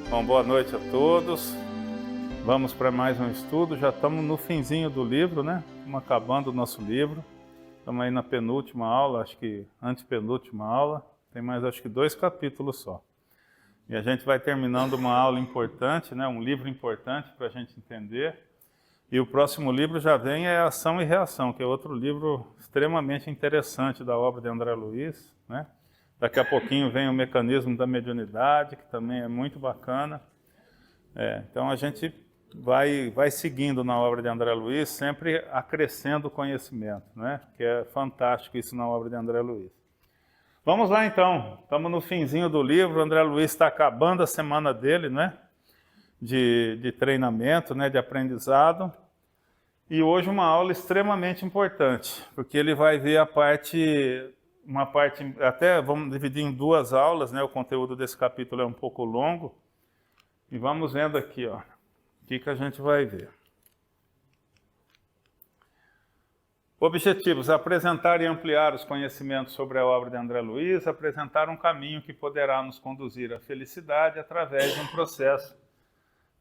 Bom, boa noite a todos. Vamos para mais um estudo. Já estamos no finzinho do livro, né? Estamos acabando o nosso livro. Estamos aí na penúltima aula, acho que antepenúltima aula. Tem mais, acho que 2 capítulos só. E a gente vai terminando uma aula importante, né? Um livro importante para a gente entender. E o próximo livro já vem é Ação e Reação, que é outro livro extremamente interessante da obra de André Luiz, né? Daqui a pouquinho vem o Mecanismo da Mediunidade, que também é muito bacana. Então a gente vai seguindo na obra de André Luiz, sempre acrescendo conhecimento, né? Que é fantástico isso na obra de André Luiz. Vamos lá então, estamos no finzinho do livro, o André Luiz está acabando a semana dele, né? De treinamento, né? De aprendizado. E hoje uma aula extremamente importante, porque ele vai ver uma parte, até vamos dividir em 2 aulas, né? O conteúdo desse capítulo é um pouco longo. E vamos vendo aqui, ó, o que a gente vai ver. Objetivos: apresentar e ampliar os conhecimentos sobre a obra de André Luiz, apresentar um caminho que poderá nos conduzir à felicidade através de um processo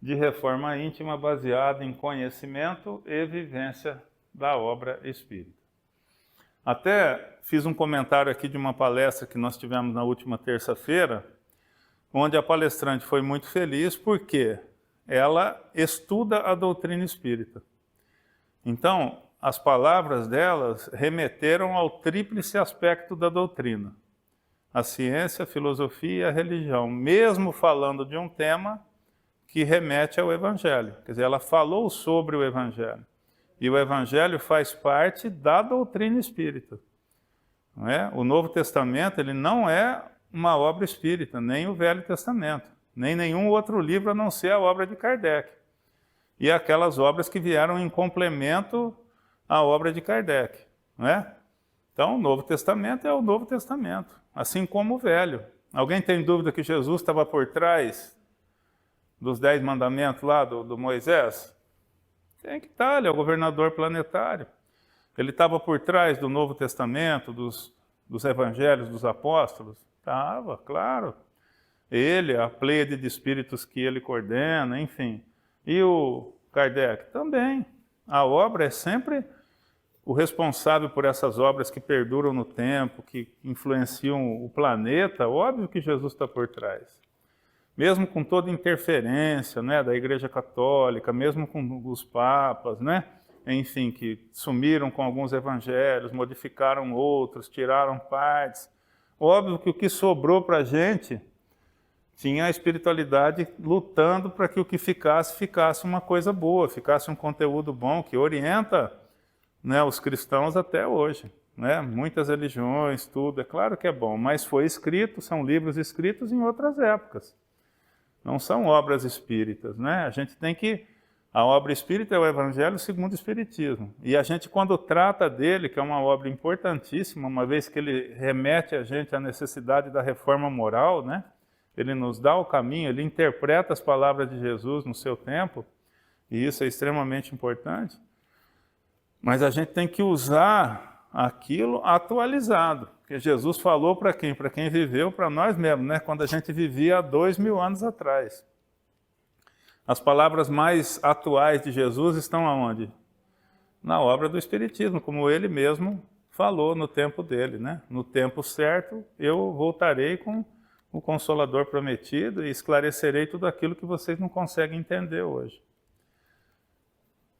de reforma íntima baseado em conhecimento e vivência da obra espírita. Até fiz um comentário aqui de uma palestra que nós tivemos na última terça-feira, onde a palestrante foi muito feliz porque ela estuda a doutrina espírita. Então, as palavras delas remeteram ao tríplice aspecto da doutrina: a ciência, a filosofia e a religião, mesmo falando de um tema que remete ao Evangelho. Quer dizer, ela falou sobre o Evangelho. E o Evangelho faz parte da doutrina espírita. Não é? O Novo Testamento ele não é uma obra espírita, nem o Velho Testamento, nem nenhum outro livro a não ser a obra de Kardec. E aquelas obras que vieram em complemento à obra de Kardec. Não é? Então, o Novo Testamento é o Novo Testamento, assim como o Velho. Alguém tem dúvida que Jesus estava por trás dos 10 mandamentos lá do Moisés? Tem que estar, ele é o governador planetário. Ele estava por trás do Novo Testamento, dos evangelhos dos apóstolos? Estava, claro. Ele, a pleiade de espíritos que ele coordena, enfim. E o Kardec? Também. A obra é sempre o responsável por essas obras que perduram no tempo, que influenciam o planeta. Óbvio que Jesus está por trás. Mesmo com toda interferência, né, da Igreja Católica, mesmo com os papas, né, enfim, que sumiram com alguns evangelhos, modificaram outros, tiraram partes. Óbvio que o que sobrou para a gente tinha a espiritualidade lutando para que o que ficasse uma coisa boa, ficasse um conteúdo bom, que orienta, né, os cristãos até hoje. Né? Muitas religiões, tudo, é claro que é bom, mas foi escrito, são livros escritos em outras épocas. Não são obras espíritas, né? A obra espírita é o Evangelho segundo o Espiritismo. E a gente, quando trata dele, que é uma obra importantíssima, uma vez que ele remete a gente à necessidade da reforma moral, né? Ele nos dá o caminho, ele interpreta as palavras de Jesus no seu tempo, e isso é extremamente importante. Mas a gente tem que usar aquilo atualizado. Porque Jesus falou para quem? Para quem viveu, para nós mesmos, né? Quando a gente vivia há 2000 anos atrás. As palavras mais atuais de Jesus estão aonde? Na obra do Espiritismo, como ele mesmo falou no tempo dele, né? No tempo certo, eu voltarei com o Consolador prometido e esclarecerei tudo aquilo que vocês não conseguem entender hoje.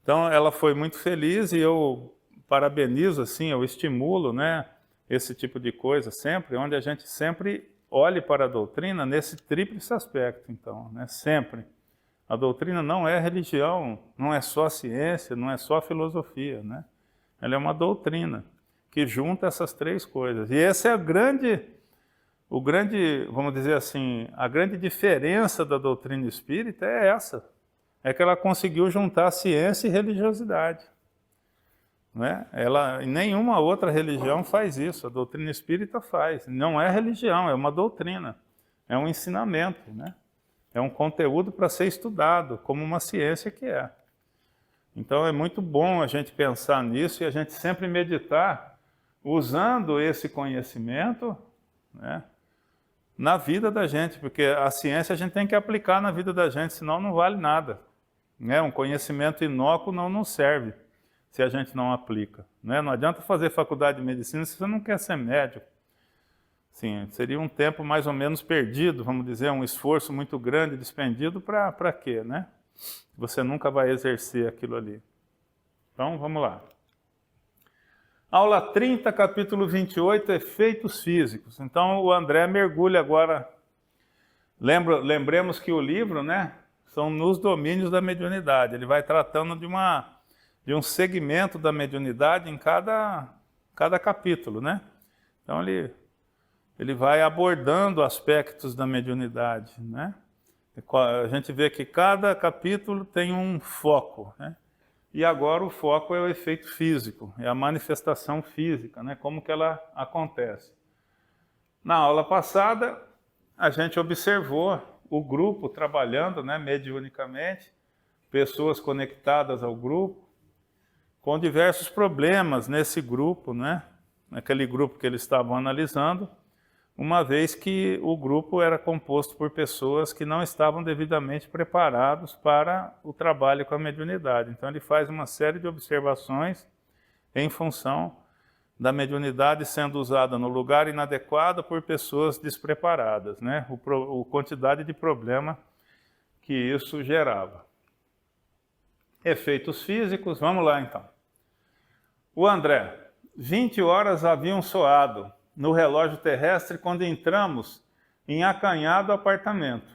Então, ela foi muito feliz e eu parabenizo, assim, eu estimulo, né? Esse tipo de coisa sempre, onde a gente sempre olhe para a doutrina nesse tríplice aspecto, então, né? Sempre. A doutrina não é religião, não é só ciência, não é só filosofia, né? Ela é uma doutrina que junta essas 3 coisas. E essa é vamos dizer assim, a grande diferença da doutrina espírita é essa. É que ela conseguiu juntar ciência e religiosidade. Né? Nenhuma outra religião faz isso, a doutrina espírita faz. Não é religião, é uma doutrina, é um ensinamento, né? É um conteúdo para ser estudado, como uma ciência que é. Então é muito bom a gente pensar nisso e a gente sempre meditar usando esse conhecimento, né, na vida da gente, porque a ciência a gente tem que aplicar na vida da gente, senão não vale nada. Né? Um conhecimento inócuo não nos serve se a gente não aplica. Né? Não adianta fazer faculdade de medicina se você não quer ser médico. Sim, seria um tempo mais ou menos perdido, vamos dizer, um esforço muito grande despendido para quê, né? Você nunca vai exercer aquilo ali. Então, vamos lá. Aula 30, capítulo 28, efeitos físicos. Então, o André mergulha agora. Lembremos que o livro, né, são nos domínios da mediunidade. Ele vai tratando de um segmento da mediunidade em cada capítulo, né? Então, ele vai abordando aspectos da mediunidade, né? A gente vê que cada capítulo tem um foco, né? E agora o foco é o efeito físico, é a manifestação física, né? Como que ela acontece. Na aula passada, a gente observou o grupo trabalhando, né, mediunicamente, pessoas conectadas ao grupo, com diversos problemas nesse grupo, né? Naquele grupo que eles estavam analisando, uma vez que o grupo era composto por pessoas que não estavam devidamente preparados para o trabalho com a mediunidade. Então ele faz uma série de observações em função da mediunidade sendo usada no lugar inadequado por pessoas despreparadas, né? A quantidade de problema que isso gerava. Efeitos físicos, vamos lá então. O André, 20 horas haviam soado no relógio terrestre quando entramos em acanhado apartamento,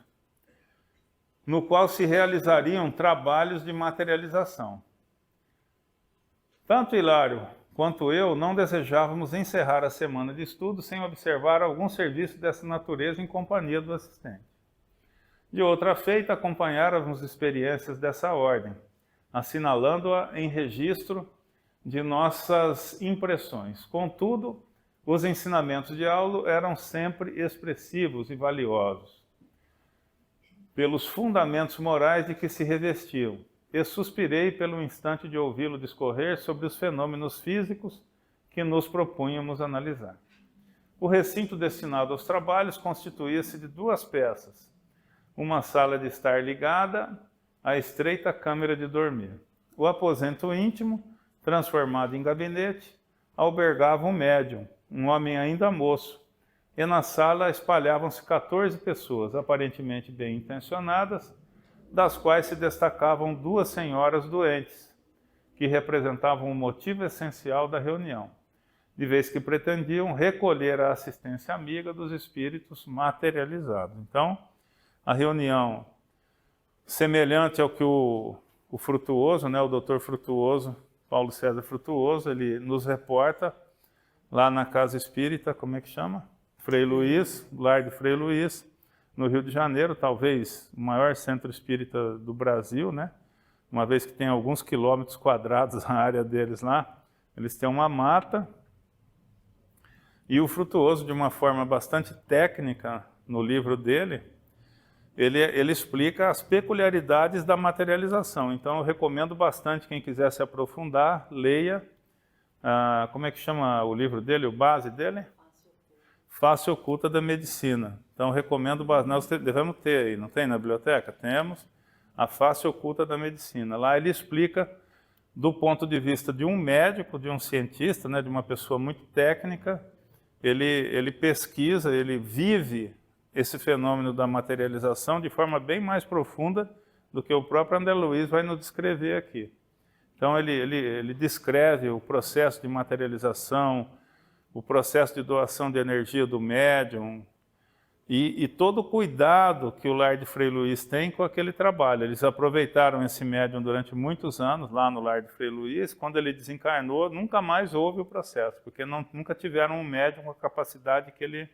no qual se realizariam trabalhos de materialização. Tanto Hilário quanto eu não desejávamos encerrar a semana de estudo sem observar algum serviço dessa natureza em companhia do assistente. De outra feita, acompanháramos experiências dessa ordem, assinalando-a em registro de nossas impressões. Contudo, os ensinamentos de aula eram sempre expressivos e valiosos, pelos fundamentos morais de que se revestiam, e suspirei pelo instante de ouvi-lo discorrer sobre os fenômenos físicos que nos propunhamos analisar. O recinto destinado aos trabalhos constituía-se de 2 peças, uma sala de estar ligada à estreita câmara de dormir. O aposento íntimo, transformado em gabinete, albergava um médium, um homem ainda moço, e na sala espalhavam-se 14 pessoas, aparentemente bem intencionadas, das quais se destacavam 2 senhoras doentes, que representavam o motivo essencial da reunião, de vez que pretendiam recolher a assistência amiga dos espíritos materializados. Então, a reunião, semelhante ao que o Frutuoso, né, o doutor Frutuoso, Paulo César Frutuoso, ele nos reporta lá na Casa Espírita, como é que chama? Frei Luís, Lar de Frei Luís, no Rio de Janeiro, talvez o maior centro espírita do Brasil, né? Uma vez que tem alguns quilômetros quadrados a área deles lá, eles têm uma mata, e o Frutuoso, de uma forma bastante técnica, no livro dele, ele explica as peculiaridades da materialização. Então eu recomendo bastante, quem quiser se aprofundar, leia, como é que chama o livro dele, o base dele? Face Oculta da Medicina. Então recomendo bastante, nós devemos ter aí, não tem na biblioteca? Temos a Face Oculta da Medicina. Lá ele explica, do ponto de vista de um médico, de um cientista, né, de uma pessoa muito técnica, ele pesquisa, ele vive esse fenômeno da materialização de forma bem mais profunda do que o próprio André Luiz vai nos descrever aqui. Então ele descreve o processo de materialização, o processo de doação de energia do médium e todo o cuidado que o Lar de Frei Luís tem com aquele trabalho. Eles aproveitaram esse médium durante muitos anos lá no Lar de Frei Luís. Quando ele desencarnou, nunca mais houve o processo, porque nunca tiveram um médium com a capacidade que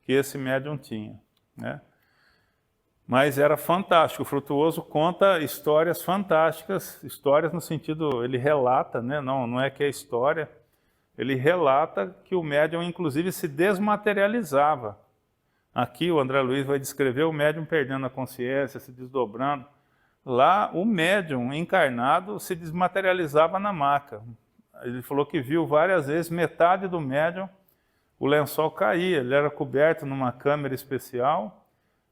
esse médium tinha, né? Mas era fantástico. O Frutuoso conta histórias fantásticas, histórias no sentido, ele relata, né? Não é que é história, ele relata que o médium inclusive se desmaterializava. Aqui o André Luiz vai descrever o médium perdendo a consciência, se desdobrando. Lá o médium encarnado se desmaterializava na maca. Ele falou que viu várias vezes metade do médium o lençol caía, ele era coberto numa câmera especial,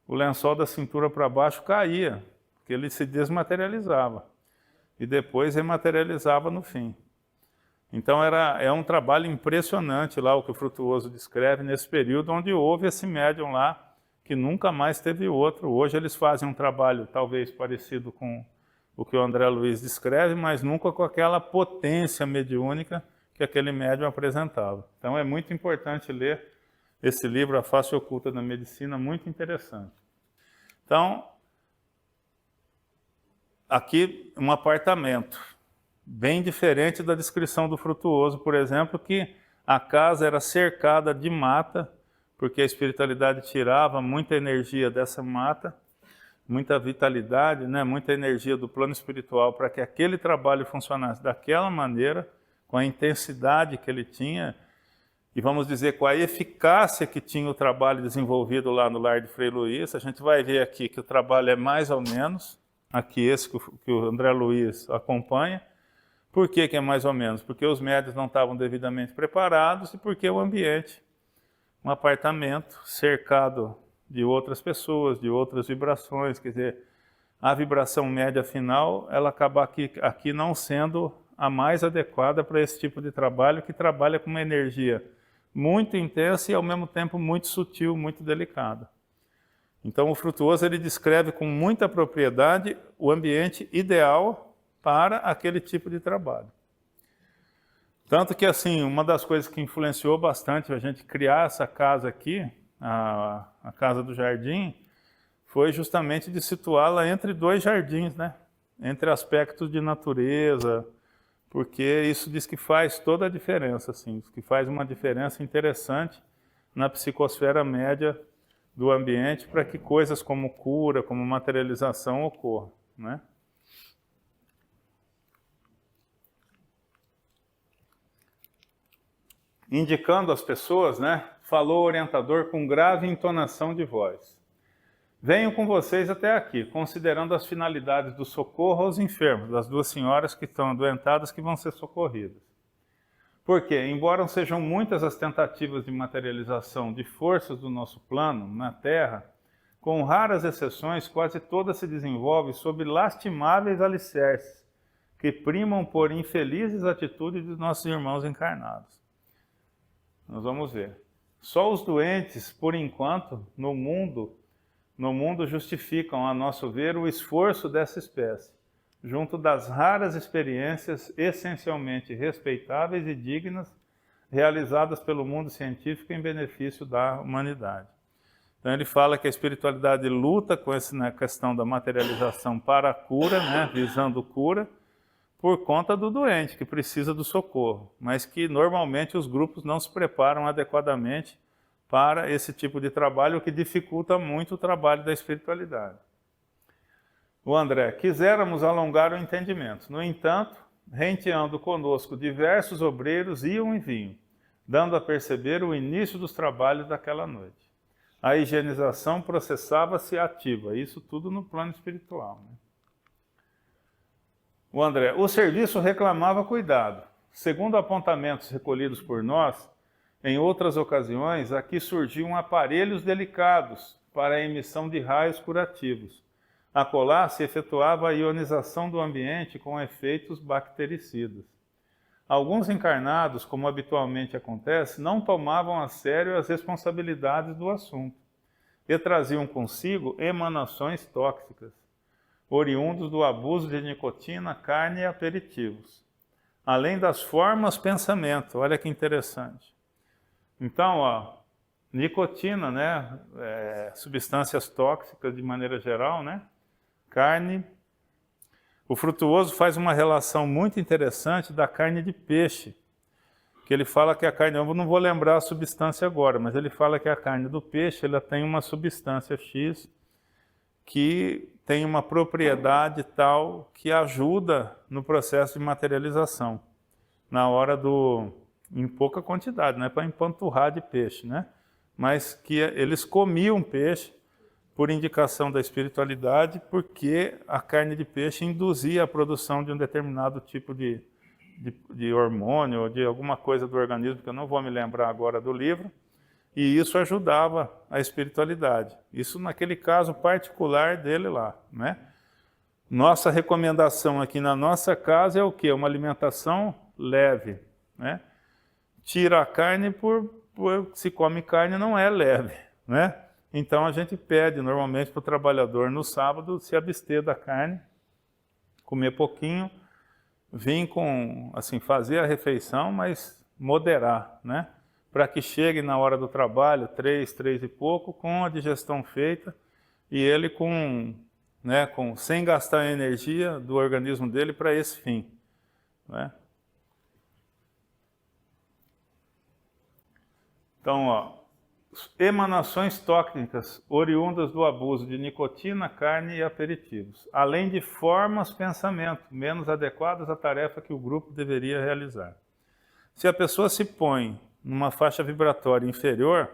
o lençol da cintura para baixo caía, porque ele se desmaterializava e depois rematerializava no fim. Então é um trabalho impressionante lá o que o Frutuoso descreve nesse período onde houve esse médium lá que nunca mais teve outro. Hoje eles fazem um trabalho talvez parecido com o que o André Luiz descreve, mas nunca com aquela potência mediúnica que aquele médium apresentava. Então é muito importante ler esse livro, A Face Oculta da Medicina, muito interessante. Então, aqui um apartamento, bem diferente da descrição do Frutuoso, por exemplo, que a casa era cercada de mata, porque a espiritualidade tirava muita energia dessa mata, muita vitalidade, né, muita energia do plano espiritual para que aquele trabalho funcionasse daquela maneira, com a intensidade que ele tinha, e vamos dizer, com a eficácia que tinha o trabalho desenvolvido lá no lar de Frei Luís. A gente vai ver aqui que o trabalho é mais ou menos, aqui esse que o André Luiz acompanha. Por que é mais ou menos? Porque os médiuns não estavam devidamente preparados e porque o ambiente, um apartamento cercado de outras pessoas, de outras vibrações, quer dizer, a vibração média final, ela acaba aqui não sendo a mais adequada para esse tipo de trabalho, que trabalha com uma energia muito intensa e ao mesmo tempo muito sutil, muito delicada. Então o Frutuoso ele descreve com muita propriedade o ambiente ideal para aquele tipo de trabalho. Tanto que, assim, uma das coisas que influenciou bastante a gente criar essa casa aqui, a Casa do Jardim, foi justamente de situá-la entre dois jardins, né? Entre aspectos de natureza, porque isso diz que faz toda a diferença, assim, que faz uma diferença interessante na psicosfera média do ambiente para que coisas como cura, como materialização ocorram, né? Indicando às pessoas, né? Falou o orientador com grave entonação de voz. Venho com vocês até aqui, considerando as finalidades do socorro aos enfermos, das duas senhoras que estão adoentadas que vão ser socorridas. Porque, embora sejam muitas as tentativas de materialização de forças do nosso plano na Terra, com raras exceções, quase toda se desenvolve sob lastimáveis alicerces, que primam por infelizes atitudes dos nossos irmãos encarnados. Nós vamos ver. Só os doentes, por enquanto, no mundo justificam, a nosso ver, o esforço dessa espécie, junto das raras experiências essencialmente respeitáveis e dignas realizadas pelo mundo científico em benefício da humanidade. Então ele fala que a espiritualidade luta com essa questão da materialização para a cura, né, visando cura, por conta do doente que precisa do socorro, mas que normalmente os grupos não se preparam adequadamente para esse tipo de trabalho, o que dificulta muito o trabalho da espiritualidade. O André, quiséramos alongar o entendimento. No entanto, renteando conosco diversos obreiros iam e vinham, dando a perceber o início dos trabalhos daquela noite. A higienização processava-se ativa, isso tudo no plano espiritual, né? O André, o serviço reclamava cuidado. Segundo apontamentos recolhidos por nós, em outras ocasiões, aqui surgiam aparelhos delicados para a emissão de raios curativos. Acolá se efetuava a ionização do ambiente com efeitos bactericidas. Alguns encarnados, como habitualmente acontece, não tomavam a sério as responsabilidades do assunto e traziam consigo emanações tóxicas, oriundos do abuso de nicotina, carne e aperitivos. Além das formas pensamento, olha que interessante. Então, ó, nicotina, né, substâncias tóxicas de maneira geral, né, carne. O Frutuoso faz uma relação muito interessante da carne de peixe, que ele fala que a carne, eu não vou lembrar a substância agora, mas ele fala que a carne do peixe ela tem uma substância X que tem uma propriedade tal que ajuda no processo de materialização, na hora em pouca quantidade, não é para empanturrar de peixe, né? Mas que eles comiam peixe por indicação da espiritualidade, porque a carne de peixe induzia a produção de um determinado tipo de de hormônio ou de alguma coisa do organismo, que eu não vou me lembrar agora do livro, e isso ajudava a espiritualidade. Isso naquele caso particular dele lá, né? Nossa recomendação aqui na nossa casa é o quê? Uma alimentação leve, né? Tira a carne se come carne não é leve, né? Então a gente pede normalmente para o trabalhador no sábado se abster da carne, comer pouquinho, vir com, assim, fazer a refeição, mas moderar, né? Para que chegue na hora do trabalho, 3 e pouco, com a digestão feita e ele sem gastar a energia do organismo dele para esse fim, né? Então, ó, emanações tóxicas oriundas do abuso de nicotina, carne e aperitivos, além de formas de pensamento menos adequadas à tarefa que o grupo deveria realizar. Se a pessoa se põe numa faixa vibratória inferior,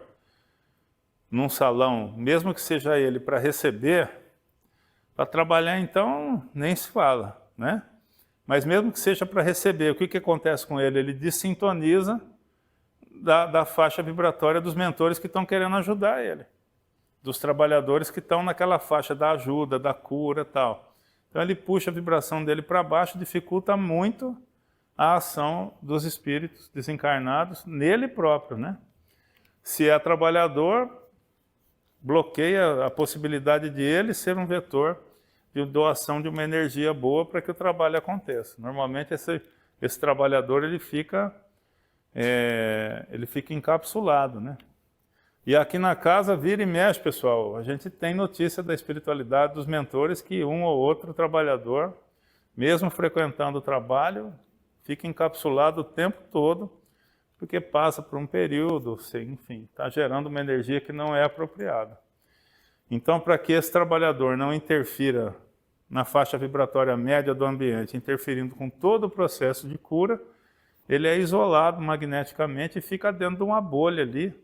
num salão, mesmo que seja ele para receber, para trabalhar então nem se fala, né? Mas mesmo que seja para receber, o que acontece com ele? Ele dessintoniza da faixa vibratória dos mentores que estão querendo ajudar ele, dos trabalhadores que estão naquela faixa da ajuda, da cura e tal. Então ele puxa a vibração dele para baixo, dificulta muito a ação dos espíritos desencarnados nele próprio, né? Se é trabalhador, bloqueia a possibilidade de ele ser um vetor de doação de uma energia boa para que o trabalho aconteça. Normalmente esse trabalhador ele fica encapsulado, né? E aqui na casa, vira e mexe, pessoal, a gente tem notícia da espiritualidade dos mentores que um ou outro trabalhador, mesmo frequentando o trabalho, fica encapsulado o tempo todo, porque passa por um período, enfim, está gerando uma energia que não é apropriada. Então, para que esse trabalhador não interfira na faixa vibratória média do ambiente, interferindo com todo o processo de cura, ele é isolado magneticamente e fica dentro de uma bolha ali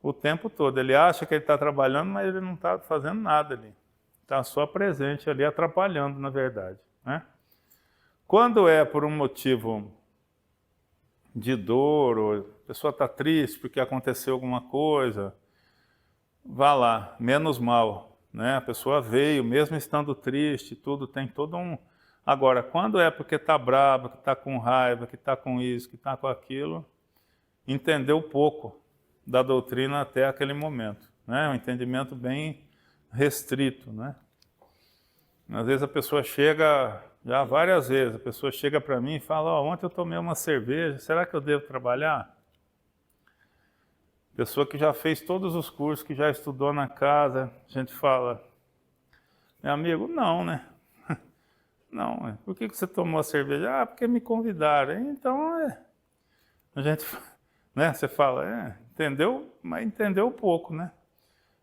o tempo todo. Ele acha que ele está trabalhando, mas ele não está fazendo nada ali. Está só presente ali, atrapalhando, na verdade, né? Quando é por um motivo de dor, ou a pessoa está triste porque aconteceu alguma coisa, vá lá, menos mal, né? A pessoa veio, mesmo estando triste, tudo, tem todo um... Agora, quando é porque está brava, que está com raiva, que está com isso, que está com aquilo, entendeu pouco da doutrina até aquele momento, né? Um entendimento bem restrito, né? Às vezes a pessoa chega, já várias vezes, a pessoa chega para mim e fala, ó, ontem eu tomei uma cerveja, será que eu devo trabalhar? Pessoa que já fez todos os cursos, que já estudou na casa, a gente fala, meu amigo, não, né? Não, por que você tomou a cerveja? Ah, porque me convidaram. Então, a gente, né, você fala, entendeu? Mas entendeu pouco, né?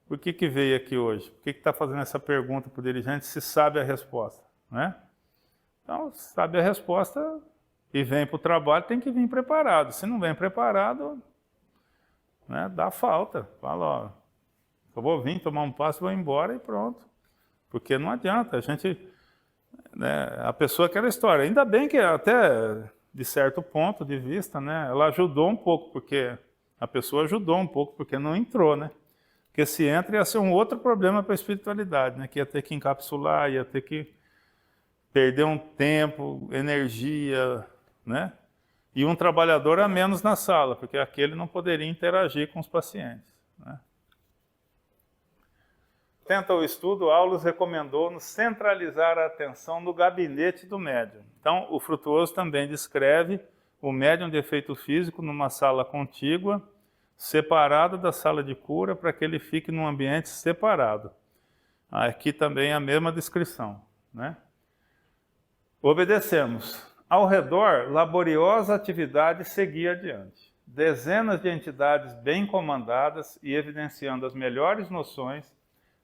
Por que veio aqui hoje? Por que está fazendo essa pergunta para o dirigente se sabe a resposta, né? Então, se sabe a resposta e vem para o trabalho, tem que vir preparado. Se não vem preparado, né, dá falta. Fala, ó, eu vou vir tomar um passo, vou embora e pronto. Porque não adianta, a gente... Né, a pessoa quer a história. Ainda bem que até, de certo ponto de vista, né, ela ajudou um pouco, porque a pessoa ajudou um pouco, porque não entrou, né? Porque se entra ia ser um outro problema para a espiritualidade, né? Que ia ter que encapsular, ia ter que perder um tempo, energia, né? E um trabalhador a menos na sala, porque aquele não poderia interagir com os pacientes, né? Tenta o estudo, Aulus recomendou-nos centralizar a atenção no gabinete do médium. Então, o Frutuoso também descreve o médium de efeito físico numa sala contígua, separada da sala de cura, para que ele fique num ambiente separado. Aqui também é a mesma descrição, né? Obedecemos. Ao redor, laboriosa atividade seguia adiante. Dezenas de entidades bem comandadas e evidenciando as melhores noções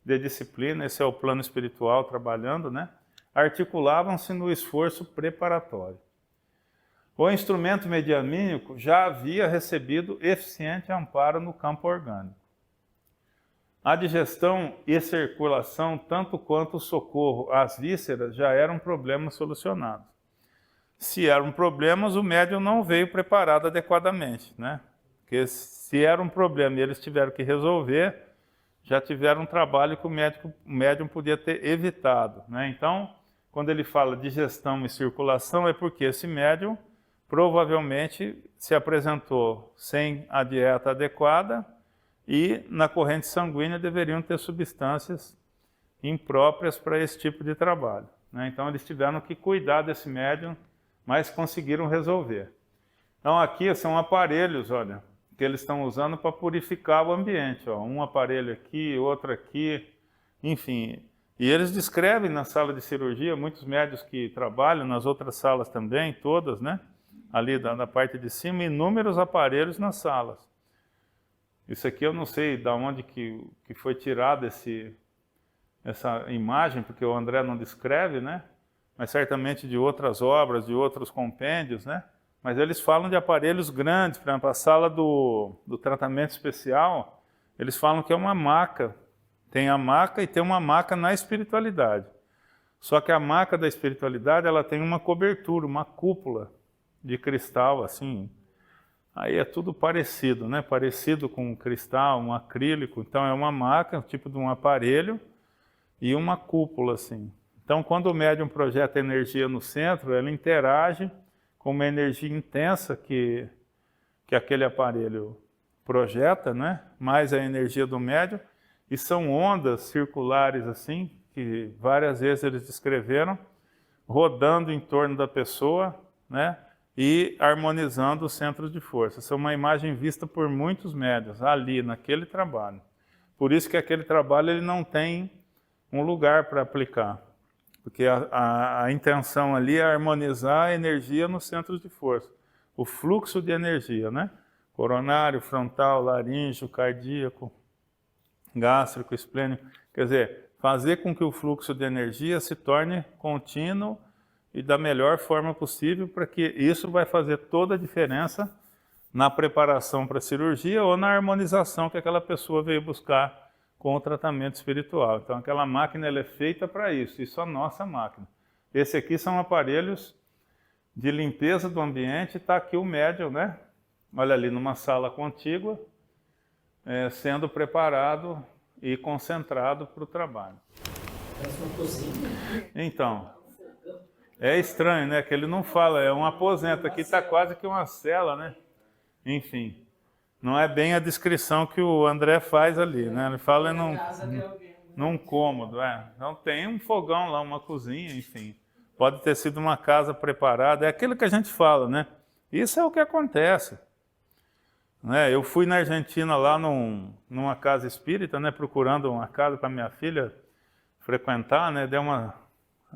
de disciplina, esse é o plano espiritual trabalhando, né? Articulavam-se no esforço preparatório. O instrumento medianímico já havia recebido eficiente amparo no campo orgânico. A digestão e circulação, tanto quanto o socorro às vísceras, já eram problemas solucionados. se eram problemas, o médium não veio preparado adequadamente, né? Porque se era um problema e eles tiveram que resolver, já tiveram um trabalho que o médium podia ter evitado, né? Então, quando ele fala de gestão e circulação, é porque esse médium provavelmente se apresentou sem a dieta adequada e na corrente sanguínea deveriam ter substâncias impróprias para esse tipo de trabalho, né? Então, eles tiveram que cuidar desse médium, mas conseguiram resolver. Então, aqui são aparelhos, olha, que eles estão usando para purificar o ambiente. Ó. Um aparelho aqui, outro aqui, enfim. E eles descrevem na sala de cirurgia, muitos médicos que trabalham, nas outras salas também, todas, né? Ali da parte de cima, inúmeros aparelhos nas salas. Isso aqui eu não sei de onde que foi tirado essa imagem, porque o André não descreve, né? Mas certamente de outras obras, de outros compêndios, né? Mas eles falam de aparelhos grandes, por exemplo, a sala do tratamento especial, eles falam que é uma maca. Tem a maca e tem uma maca na espiritualidade. Só que a maca da espiritualidade, ela tem uma cobertura, uma cúpula de cristal, assim. Aí é tudo parecido, né? Parecido com um cristal, um acrílico. Então é uma maca, um tipo de um aparelho e uma cúpula, assim. Então quando o médium projeta energia no centro, ela interage com uma energia intensa que aquele aparelho projeta, né? Mais a energia do médium, e são ondas circulares assim, que várias vezes eles descreveram, rodando em torno da pessoa, né? E harmonizando os centros de força. Essa é uma imagem vista por muitos médiuns, ali, naquele trabalho. Por isso que aquele trabalho ele não tem um lugar para aplicar. Porque a intenção ali é harmonizar a energia nos centros de força. O fluxo de energia, né? Coronário, frontal, laríngeo, cardíaco, gástrico, esplênico. Quer dizer, fazer com que o fluxo de energia se torne contínuo e da melhor forma possível, para que isso vai fazer toda a diferença na preparação para a cirurgia ou na harmonização que aquela pessoa veio buscar com o tratamento espiritual. Então aquela máquina ela é feita para isso a nossa máquina. Esse aqui são aparelhos de limpeza do ambiente, está aqui o médium, né? Olha ali, numa sala contígua, sendo preparado e concentrado para o trabalho. Parece uma cozinha. Então, é estranho, né? Que ele não fala, é um aposento. Aqui está quase que uma cela, né? Enfim. Não é bem a descrição que o André faz ali, né? Ele fala num cômodo, Então tem um fogão lá, uma cozinha, enfim. Pode ter sido uma casa preparada, é aquilo que a gente fala, né? Isso é o que acontece. Né? Eu fui na Argentina lá numa casa espírita, né? Procurando uma casa para minha filha frequentar, né? Dei uma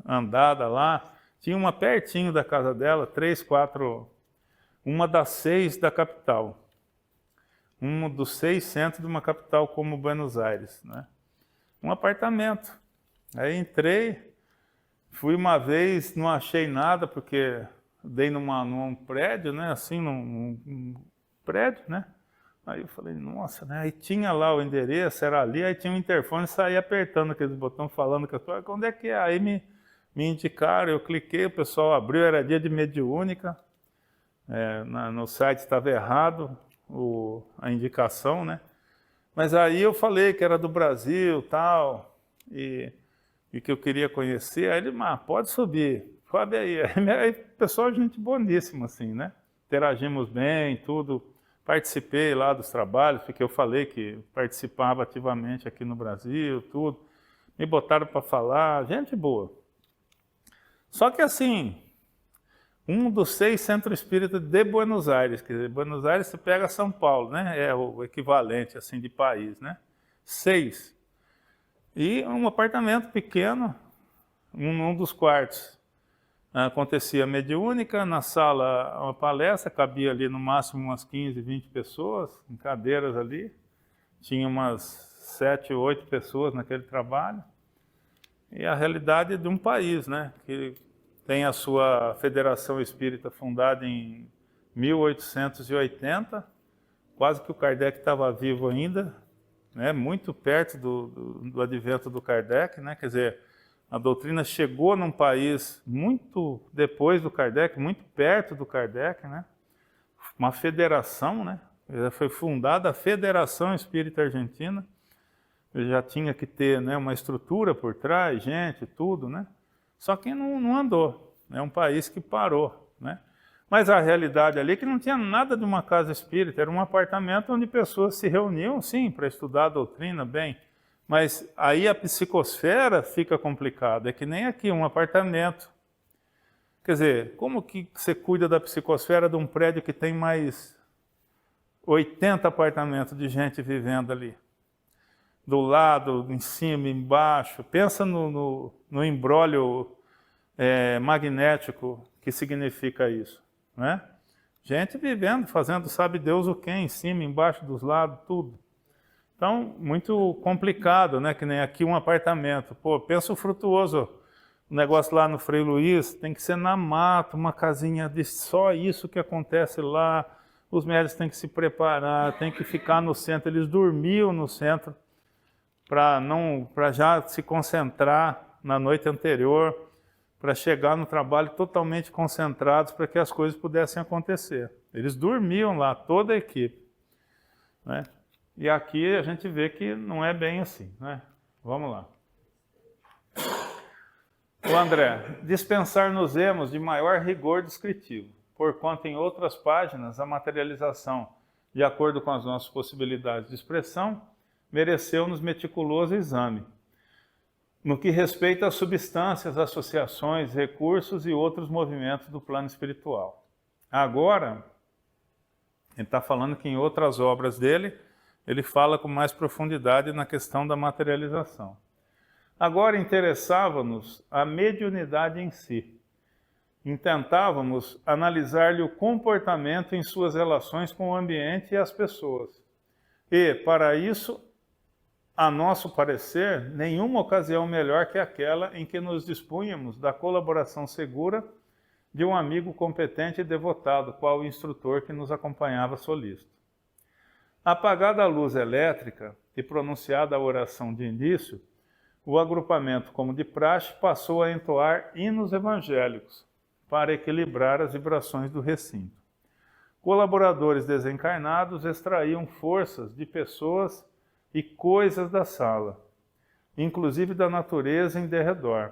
andada lá. Tinha uma pertinho da casa dela, 3, 4, uma das 6 da capital. Um dos 6 centros de uma capital como Buenos Aires, né? Um apartamento. Aí entrei, fui uma vez, não achei nada, porque dei num prédio, né? Assim, num prédio, né? Aí eu falei, nossa, né? Aí tinha lá o endereço, era ali, aí tinha um interfone, saía apertando aqueles botões, falando que eu estou, onde é que é? Aí me indicaram, eu cliquei, o pessoal abriu, era dia de mediúnica, no site estava errado, a indicação, né? Mas aí eu falei que era do Brasil, tal, e que eu queria conhecer. Aí ele, pode subir, sobe aí. Aí pessoal, gente boníssima, assim, né? Interagimos bem, tudo. Participei lá dos trabalhos, porque eu falei que participava ativamente aqui no Brasil, tudo. Me botaram para falar, gente boa. Só que assim, um dos 6 centros espíritas de Buenos Aires, quer dizer, Buenos Aires você pega São Paulo, né? É o equivalente assim de país, né? 6. E um apartamento pequeno, um dos quartos. Acontecia mediúnica, na sala uma palestra, cabia ali no máximo umas 15, 20 pessoas, em cadeiras ali. Tinha umas 7, 8 pessoas naquele trabalho. E a realidade de um país, né? Que tem a sua Federação Espírita fundada em 1880, quase que o Kardec estava vivo ainda, né? Muito perto do advento do Kardec, né? Quer dizer, A doutrina chegou num país muito depois do Kardec, muito perto do Kardec, né? Uma federação, né? Foi fundada a Federação Espírita Argentina. Ele já tinha que ter, né, uma estrutura por trás, gente, tudo, né? Só que não andou. É um país que parou, né? Mas a realidade ali é que não tinha nada de uma casa espírita, era um apartamento onde pessoas se reuniam, sim, para estudar a doutrina, bem. Mas aí a psicosfera fica complicada, é que nem aqui, um apartamento. Quer dizer, como que você cuida da psicosfera de um prédio que tem mais 80 apartamentos de gente vivendo ali? Do lado, em cima, embaixo. Pensa no imbróglio magnético que significa isso, né? Gente vivendo, fazendo sabe Deus o quê, em cima, embaixo, dos lados, tudo. Então, muito complicado, né? Que nem aqui um apartamento. Pô, pensa o Frutuoso, o negócio lá no Frei Luiz, tem que ser na mata, uma casinha de só isso que acontece lá. Os médicos têm que se preparar, têm que ficar no centro. Eles dormiam no centro para já se concentrar na noite anterior, para chegar no trabalho totalmente concentrados para que as coisas pudessem acontecer. Eles dormiam lá, toda a equipe, né? E aqui a gente vê que não é bem assim, né? Vamos lá. O André, dispensar-nos-emos de maior rigor descritivo, porquanto em outras páginas a materialização, de acordo com as nossas possibilidades de expressão, mereceu-nos meticuloso exame, no que respeita às substâncias, associações, recursos e outros movimentos do plano espiritual. Agora, ele está falando que em outras obras dele, ele fala com mais profundidade na questão da materialização. Agora interessava-nos a mediunidade em si. Intentávamos analisar-lhe o comportamento em suas relações com o ambiente e as pessoas. E, para isso, a nosso parecer, nenhuma ocasião melhor que aquela em que nos dispunhamos da colaboração segura de um amigo competente e devotado, qual o instrutor que nos acompanhava solícito. Apagada a luz elétrica e pronunciada a oração de início, o agrupamento, como de praxe, passou a entoar hinos evangélicos para equilibrar as vibrações do recinto. Colaboradores desencarnados extraíam forças de pessoas e coisas da sala, inclusive da natureza em derredor,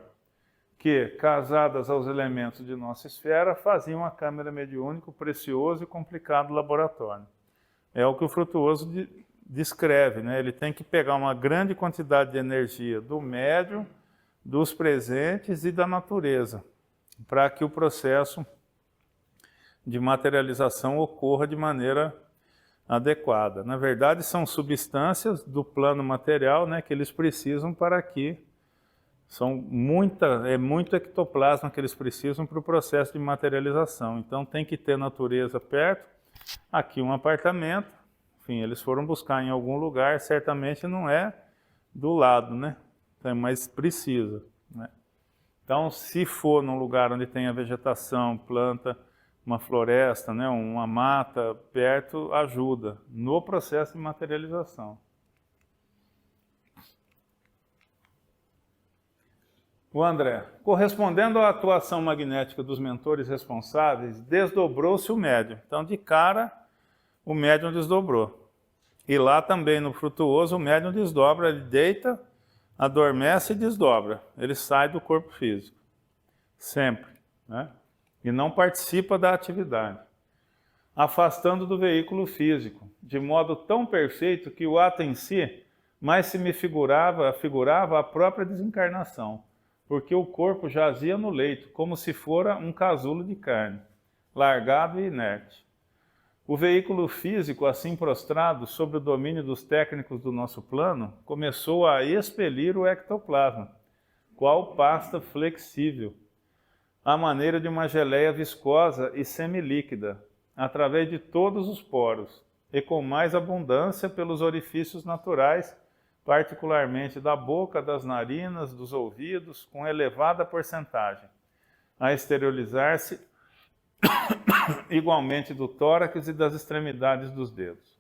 que, casadas aos elementos de nossa esfera, faziam a câmara mediúnica o precioso e complicado laboratório. É o que o Frutuoso descreve, né? Ele tem que pegar uma grande quantidade de energia do médium, dos presentes e da natureza, para que o processo de materialização ocorra de maneira adequada. Na verdade, são substâncias do plano material, né, que eles precisam para que é muito ectoplasma que eles precisam para o processo de materialização. Então tem que ter natureza perto. Aqui um apartamento, enfim, eles foram buscar em algum lugar, certamente não é do lado, né? Mas precisa, né? Então, se for num lugar onde tem a vegetação, planta, uma floresta, né, uma mata perto, ajuda no processo de materialização. O André, correspondendo à atuação magnética dos mentores responsáveis, desdobrou-se o médium. Então, de cara, o médium desdobrou. E lá também, no Frutuoso, o médium desdobra, ele deita, adormece e desdobra. Ele sai do corpo físico. Sempre, né? E não participa da atividade. Afastando do veículo físico, de modo tão perfeito que o ato em si mais se me figurava a própria desencarnação, porque o corpo jazia no leito, como se fora um casulo de carne, largado e inerte. O veículo físico, assim prostrado, sob o domínio dos técnicos do nosso plano, começou a expelir o ectoplasma, qual pasta flexível, à maneira de uma geleia viscosa e semilíquida, através de todos os poros, e com mais abundância pelos orifícios naturais, particularmente da boca, das narinas, dos ouvidos, com elevada porcentagem, a exteriorizar-se igualmente do tórax e das extremidades dos dedos.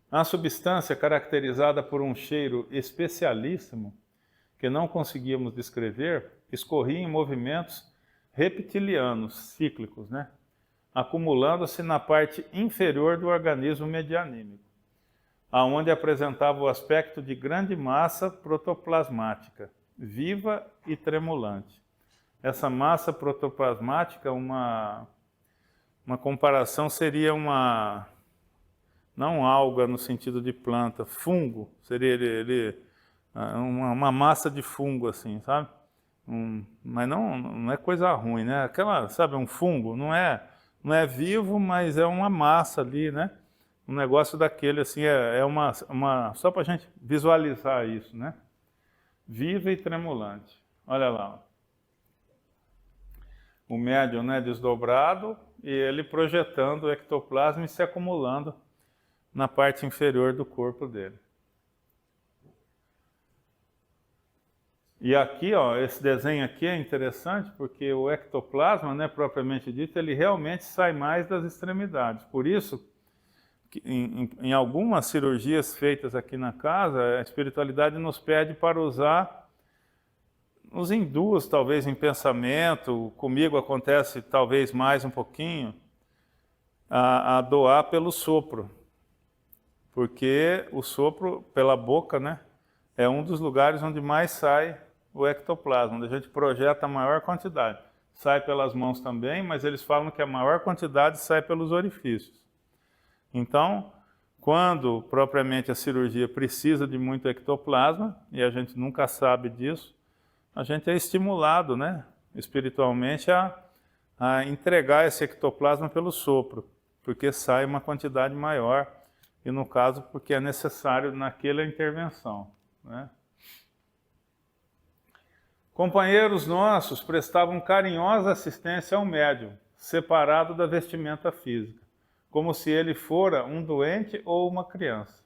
A substância, caracterizada por um cheiro especialíssimo, que não conseguíamos descrever, escorria em movimentos reptilianos, cíclicos, né? Acumulando-se na parte inferior do organismo medianímico, aonde apresentava o aspecto de grande massa protoplasmática, viva e tremulante. Essa massa protoplasmática, uma comparação seria não alga no sentido de planta, fungo, seria uma massa de fungo assim, sabe? Mas não é coisa ruim, né? Aquela, sabe, um fungo, não é vivo, mas é uma massa ali, né? Um negócio daquele assim, só para a gente visualizar isso, né? Viva e tremulante. Olha lá. O médium, né, desdobrado e ele projetando o ectoplasma e se acumulando na parte inferior do corpo dele. E aqui, ó, esse desenho aqui é interessante porque o ectoplasma, né, propriamente dito, ele realmente sai mais das extremidades. Por isso, em algumas cirurgias feitas aqui na casa, a espiritualidade nos pede para usar, nos induz talvez em pensamento, comigo acontece talvez mais um pouquinho, a doar pelo sopro. Porque o sopro pela boca, né, é um dos lugares onde mais sai o ectoplasma, onde a gente projeta a maior quantidade. Sai pelas mãos também, mas eles falam que a maior quantidade sai pelos orifícios. Então, quando propriamente a cirurgia precisa de muito ectoplasma, e a gente nunca sabe disso, a gente é estimulado, né, espiritualmente a entregar esse ectoplasma pelo sopro, porque sai uma quantidade maior, e no caso porque é necessário naquela intervenção, né? Companheiros nossos prestavam carinhosa assistência ao médium, separado da vestimenta física, como se ele fora um doente ou uma criança.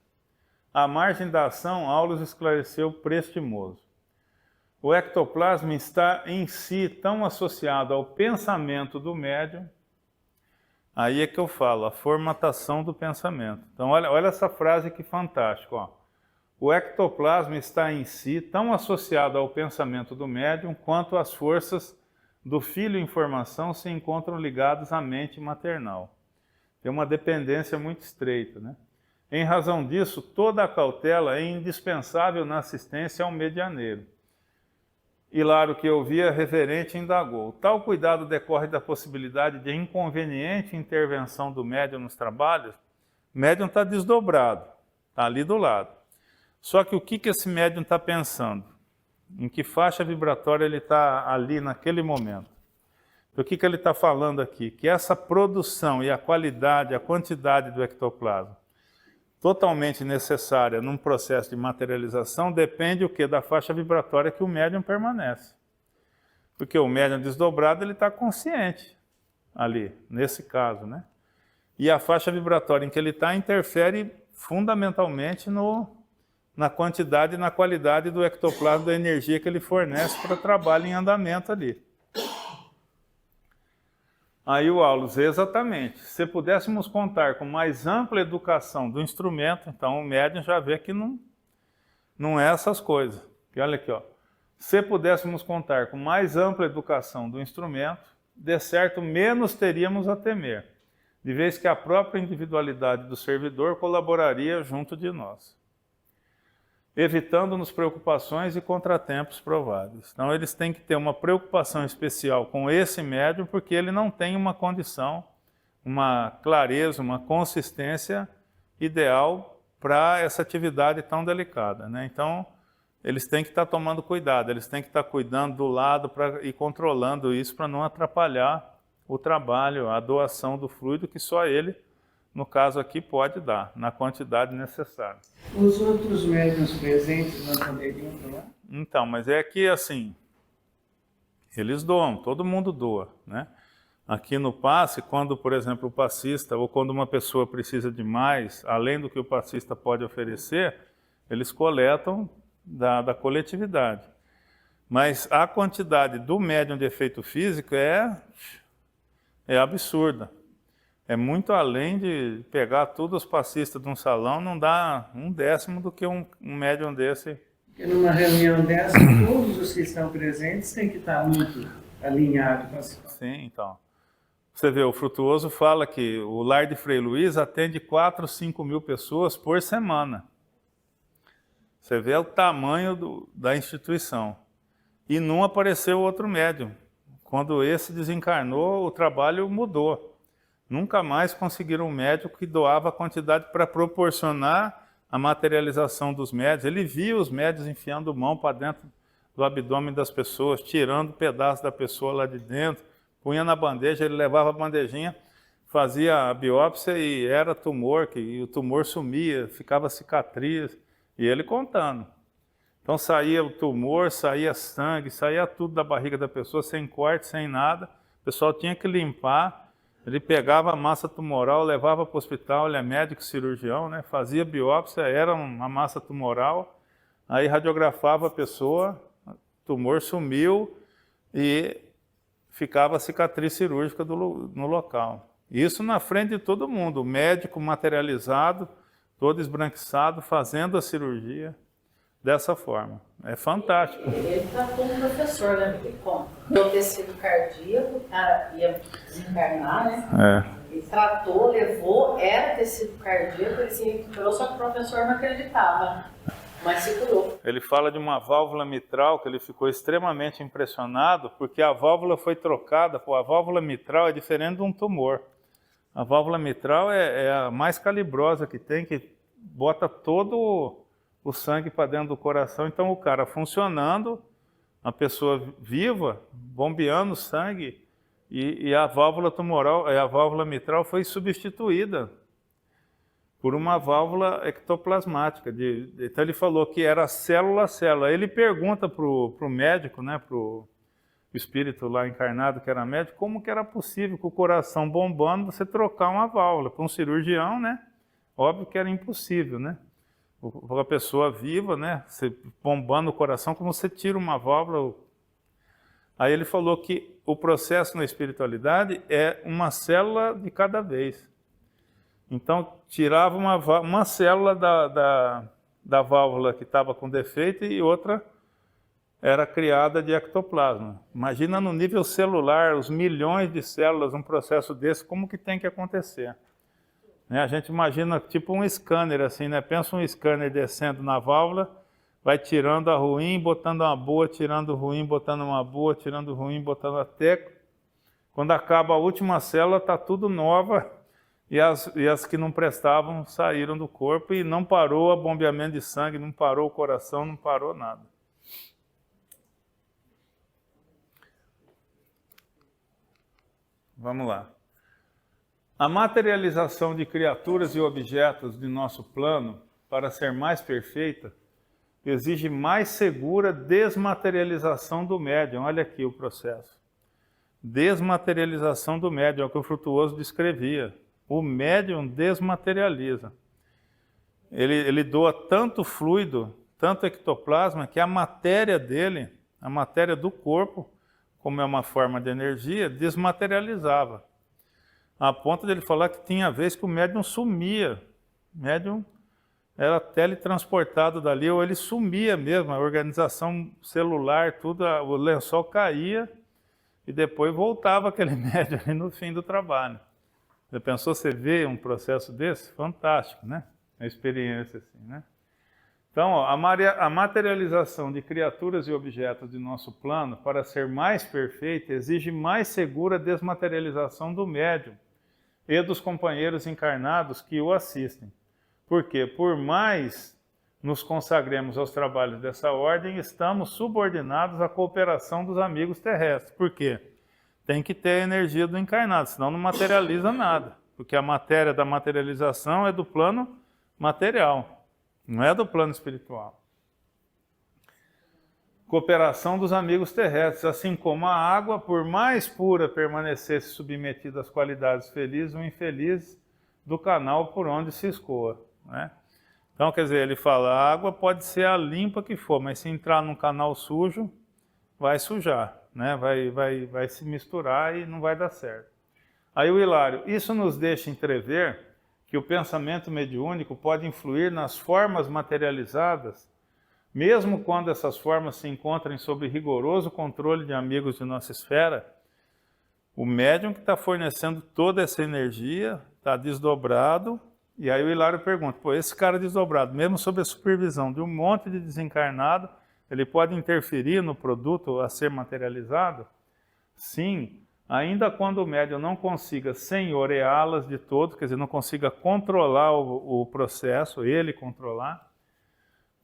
À margem da ação, Aulos esclareceu prestimoso. O ectoplasma está em si tão associado ao pensamento do médium. Aí é que eu falo, a formatação do pensamento. Então olha essa frase que fantástica, ó. O ectoplasma está em si tão associado ao pensamento do médium quanto as forças do filo informação se encontram ligadas à mente maternal. Tem uma dependência muito estreita, né? Em razão disso, toda a cautela é indispensável na assistência ao medianeiro. Hilário, que ouvia, reverente, indagou. Tal cuidado decorre da possibilidade de inconveniente intervenção do médium nos trabalhos? O médium está desdobrado, está ali do lado. Só que o que esse médium está pensando? Em que faixa vibratória ele está ali naquele momento? O que ele está falando aqui? Que essa produção e a qualidade, a quantidade do ectoplasma, totalmente necessária num processo de materialização, depende o quê? Da faixa vibratória que o médium permanece. Porque o médium desdobrado, ele está consciente ali, nesse caso, né? E a faixa vibratória em que ele está interfere fundamentalmente na quantidade e na qualidade do ectoplasma, da energia que ele fornece para o trabalho em andamento ali. Aí o Aulos, exatamente, se pudéssemos contar com mais ampla educação do instrumento, então o médium já vê que não é essas coisas. E olha aqui, ó, se pudéssemos contar com mais ampla educação do instrumento, de certo menos teríamos a temer, de vez que a própria individualidade do servidor colaboraria junto de nós, evitando-nos preocupações e contratempos prováveis. Então eles têm que ter uma preocupação especial com esse médium, porque ele não tem uma condição, uma clareza, uma consistência ideal para essa atividade tão delicada, né? Então eles têm que estar tomando cuidado, eles têm que estar cuidando do lado e controlando isso para não atrapalhar o trabalho, a doação do fluido que só ele, no caso aqui, pode dar, na quantidade necessária. Os outros médiuns presentes não poderiam doar? Então, mas é que assim, eles doam, todo mundo doa, né? Aqui no passe, quando, por exemplo, o passista, ou quando uma pessoa precisa de mais, além do que o passista pode oferecer, eles coletam da coletividade. Mas a quantidade do médium de efeito físico é absurda. É muito além de pegar todos os passistas de um salão, não dá 1/10 do que um médium desse Porque numa reunião dessa, todos os que estão presentes têm que estar muito alinhados com a situação. Sim, então. Você vê, o Frutuoso fala que o lar de Frei Luiz atende 4, 5 mil pessoas por semana. Você vê o tamanho da instituição. E não apareceu outro médium. Quando esse desencarnou, o trabalho mudou. Nunca mais conseguiram um médico que doava a quantidade para proporcionar a materialização dos médios. Ele via os médios enfiando mão para dentro do abdômen das pessoas, tirando pedaços da pessoa lá de dentro, punha na bandeja, ele levava a bandejinha, fazia a biópsia e era tumor, e o tumor sumia, ficava cicatriz, e ele contando. Então saía o tumor, saía sangue, saía tudo da barriga da pessoa, sem corte, sem nada. O pessoal tinha que limpar, ele pegava a massa tumoral, levava para o hospital, ele é médico cirurgião, né? Fazia biópsia, era uma massa tumoral, aí radiografava a pessoa, o tumor sumiu e ficava a cicatriz cirúrgica no local. Isso na frente de todo mundo, o médico materializado, todo esbranquiçado, fazendo a cirurgia dessa forma. É fantástico. Ele tratou um professor, né? Porque como deu tecido cardíaco, o cara ia desencarnar, né? Ele tratou, levou, era tecido cardíaco, ele se recuperou, só que o professor não acreditava, mas se curou. Ele fala de uma válvula mitral que ele ficou extremamente impressionado, porque a válvula foi trocada. A válvula mitral é diferente de um tumor. A válvula mitral é a mais calibrosa que tem, que bota todo o sangue para dentro do coração. Então o cara funcionando, a pessoa viva, bombeando sangue, e a válvula tumoral, a válvula mitral foi substituída por uma válvula ectoplasmática. Então ele falou que era célula a célula. Ele pergunta para o médico, né, para o espírito lá encarnado que era médico, como que era possível com o coração bombando você trocar uma válvula. Para um cirurgião, né, óbvio que era impossível, né? Para a pessoa viva, né, você bombando o coração, como você tira uma válvula. Aí ele falou que o processo na espiritualidade é uma célula de cada vez. Então, tirava uma célula da válvula que estava com defeito e outra era criada de ectoplasma. Imagina no nível celular, os milhões de células, um processo desse, como que tem que acontecer? Né? A gente imagina tipo um scanner, assim, né? Pensa um scanner descendo na válvula, vai tirando a ruim, botando uma boa, tirando ruim, botando uma boa, tirando ruim, botando até... Quando acaba a última célula, está tudo nova, e as que não prestavam saíram do corpo e não parou o bombeamento de sangue, não parou o coração, não parou nada. Vamos lá. A materialização de criaturas e objetos de nosso plano, para ser mais perfeita, exige mais segura desmaterialização do médium. Olha aqui o processo. Desmaterialização do médium, é o que o Frutuoso descrevia. O médium desmaterializa. Ele doa tanto fluido, tanto ectoplasma, que a matéria dele, a matéria do corpo, como é uma forma de energia, desmaterializava. A ponto dele falar que tinha vez que o médium sumia. O médium era teletransportado dali, ou ele sumia mesmo, a organização celular, tudo, o lençol caía e depois voltava aquele médium ali no fim do trabalho. Você pensou, você vê um processo desse? Fantástico, né? Uma experiência assim, né? Então, ó, a materialização de criaturas e objetos de nosso plano, para ser mais perfeita, exige mais segura desmaterialização do médium e dos companheiros encarnados que o assistem. Porque, por mais nos consagremos aos trabalhos dessa ordem, estamos subordinados à cooperação dos amigos terrestres. Por quê? Tem que ter a energia do encarnado, senão não materializa nada. Porque a matéria da materialização é do plano material, não é do plano espiritual. Cooperação dos amigos terrestres, assim como a água, por mais pura permanecesse submetida às qualidades felizes ou infelizes do canal por onde se escoa, né? Então, quer dizer, ele fala, a água pode ser a limpa que for, mas se entrar num canal sujo, vai sujar, né? Vai se misturar e não vai dar certo. Aí o Hilário, isso nos deixa entrever que o pensamento mediúnico pode influir nas formas materializadas mesmo quando essas formas se encontrem sob rigoroso controle de amigos de nossa esfera, o médium que está fornecendo toda essa energia está desdobrado, e aí o Hilário pergunta, pô, esse cara desdobrado, mesmo sob a supervisão de um monte de desencarnado, ele pode interferir no produto a ser materializado? Sim, ainda quando o médium não consiga senhoreá-las de todo, quer dizer, não consiga controlar o processo, ele controlar,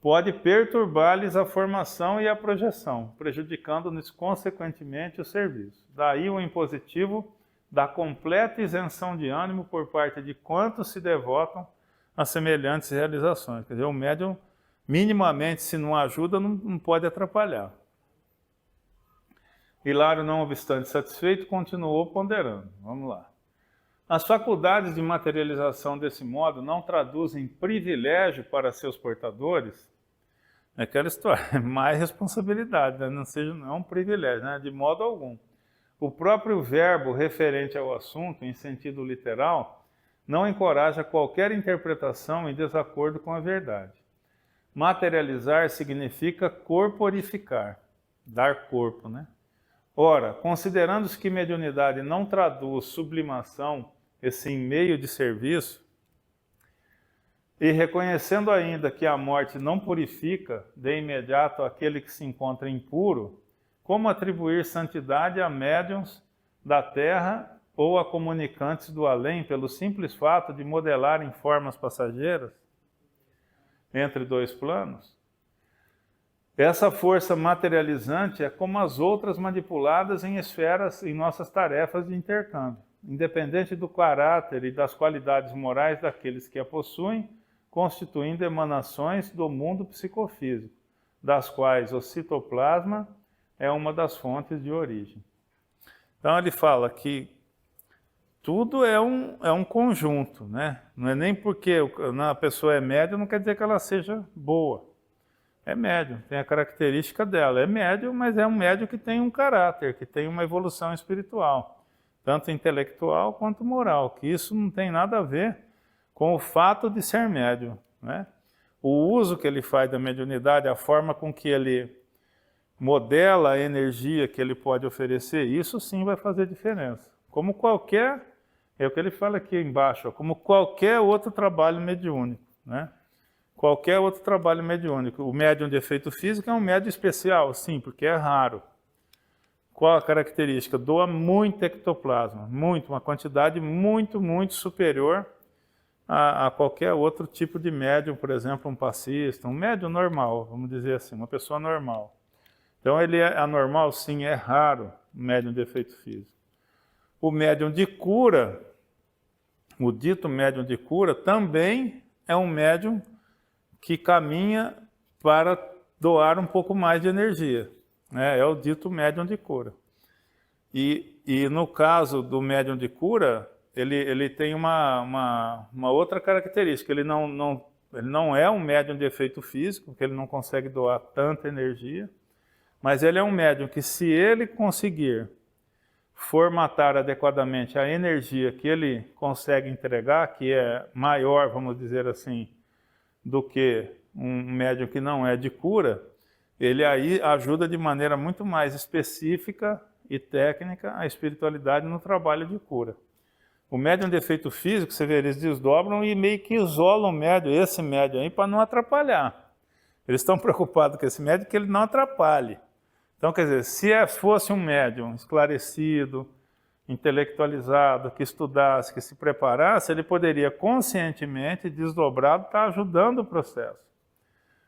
pode perturbar-lhes a formação e a projeção, prejudicando-lhes consequentemente o serviço. Daí o impositivo da completa isenção de ânimo por parte de quantos se devotam a semelhantes realizações. Quer dizer, o médium, minimamente, se não ajuda, não pode atrapalhar. Hilário, não obstante satisfeito, continuou ponderando. Vamos lá. As faculdades de materialização desse modo não traduzem privilégio para seus portadores? É aquela história, mais responsabilidade, né? Não é um privilégio, né? De modo algum. O próprio verbo referente ao assunto, em sentido literal, não encoraja qualquer interpretação em desacordo com a verdade. Materializar significa corporificar, dar corpo, né? Ora, considerando-se que mediunidade não traduz sublimação, esse meio de serviço, e reconhecendo ainda que a morte não purifica de imediato aquele que se encontra impuro, como atribuir santidade a médiuns da terra ou a comunicantes do além pelo simples fato de modelarem formas passageiras entre dois planos? Essa força materializante é como as outras manipuladas em esferas em nossas tarefas de intercâmbio, independente do caráter e das qualidades morais daqueles que a possuem, constituindo emanações do mundo psicofísico, das quais o citoplasma é uma das fontes de origem. Então ele fala que tudo é um conjunto, né? Não é nem porque a pessoa é médium, não quer dizer que ela seja boa. É médium, tem a característica dela. É médium, mas é um médium que tem um caráter, que tem uma evolução espiritual, tanto intelectual quanto moral, que isso não tem nada a ver com o fato de ser médium, né? O uso que ele faz da mediunidade, a forma com que ele modela a energia que ele pode oferecer, isso sim vai fazer diferença. Como qualquer, é o que ele fala aqui embaixo, como qualquer outro trabalho mediúnico, né? Qualquer outro trabalho mediúnico. O médium de efeito físico é um médium especial, sim, porque é raro. Qual a característica? Doa muito ectoplasma, uma quantidade muito superior a qualquer outro tipo de médium, por exemplo, um passista, um médium normal, vamos dizer assim, uma pessoa normal. Então ele é anormal, sim, é raro, o médium de efeito físico. O médium de cura, o dito médium de cura, também é um médium que caminha para doar um pouco mais de energia, né? É o dito médium de cura. E no caso do médium de cura, ele tem uma outra característica, ele não é um médium de efeito físico, porque ele não consegue doar tanta energia, mas ele é um médium que, se ele conseguir formatar adequadamente a energia que ele consegue entregar, que é maior, vamos dizer assim, do que um médium que não é de cura, ele aí ajuda de maneira muito mais específica e técnica a espiritualidade no trabalho de cura. O médium de efeito físico, você vê, eles desdobram e meio que isolam o médium, esse médium aí, para não atrapalhar. Eles estão preocupados com esse médium que ele não atrapalhe. Então, quer dizer, se fosse um médium esclarecido, intelectualizado, que estudasse, que se preparasse, ele poderia conscientemente, desdobrado, estar ajudando o processo.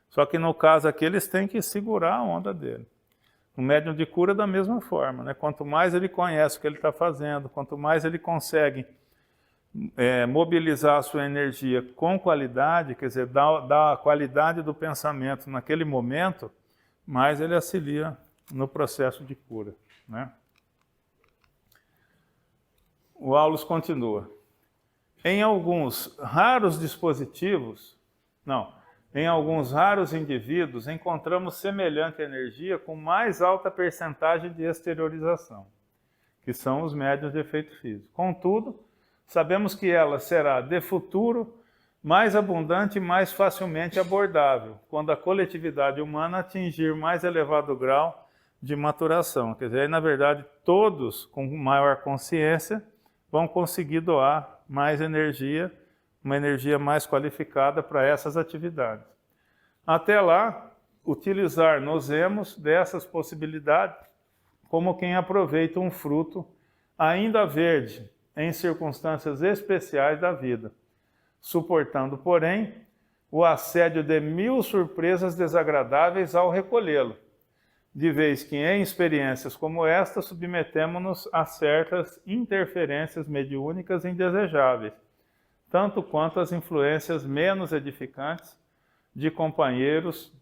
Só que no caso aqui eles têm que segurar a onda dele. O médium de cura da mesma forma, né? Quanto mais ele conhece o que ele está fazendo, quanto mais ele consegue mobilizar a sua energia com qualidade, quer dizer, dar a qualidade do pensamento naquele momento, mais ele auxilia no processo de cura, né? O Aulus continua. Em alguns raros indivíduos, encontramos semelhante energia com mais alta percentagem de exteriorização, que são os médiuns de efeito físico. Contudo, sabemos que ela será, de futuro, mais abundante e mais facilmente abordável, quando a coletividade humana atingir mais elevado grau de maturação. Quer dizer, aí, na verdade, todos com maior consciência vão conseguir doar mais energia, uma energia mais qualificada para essas atividades. Até lá, utilizar-nos-emos dessas possibilidades como quem aproveita um fruto ainda verde em circunstâncias especiais da vida, suportando, porém, o assédio de 1000 surpresas desagradáveis ao recolhê-lo, de vez que em experiências como esta submetemo-nos a certas interferências mediúnicas indesejáveis, tanto quanto as influências menos edificantes de companheiros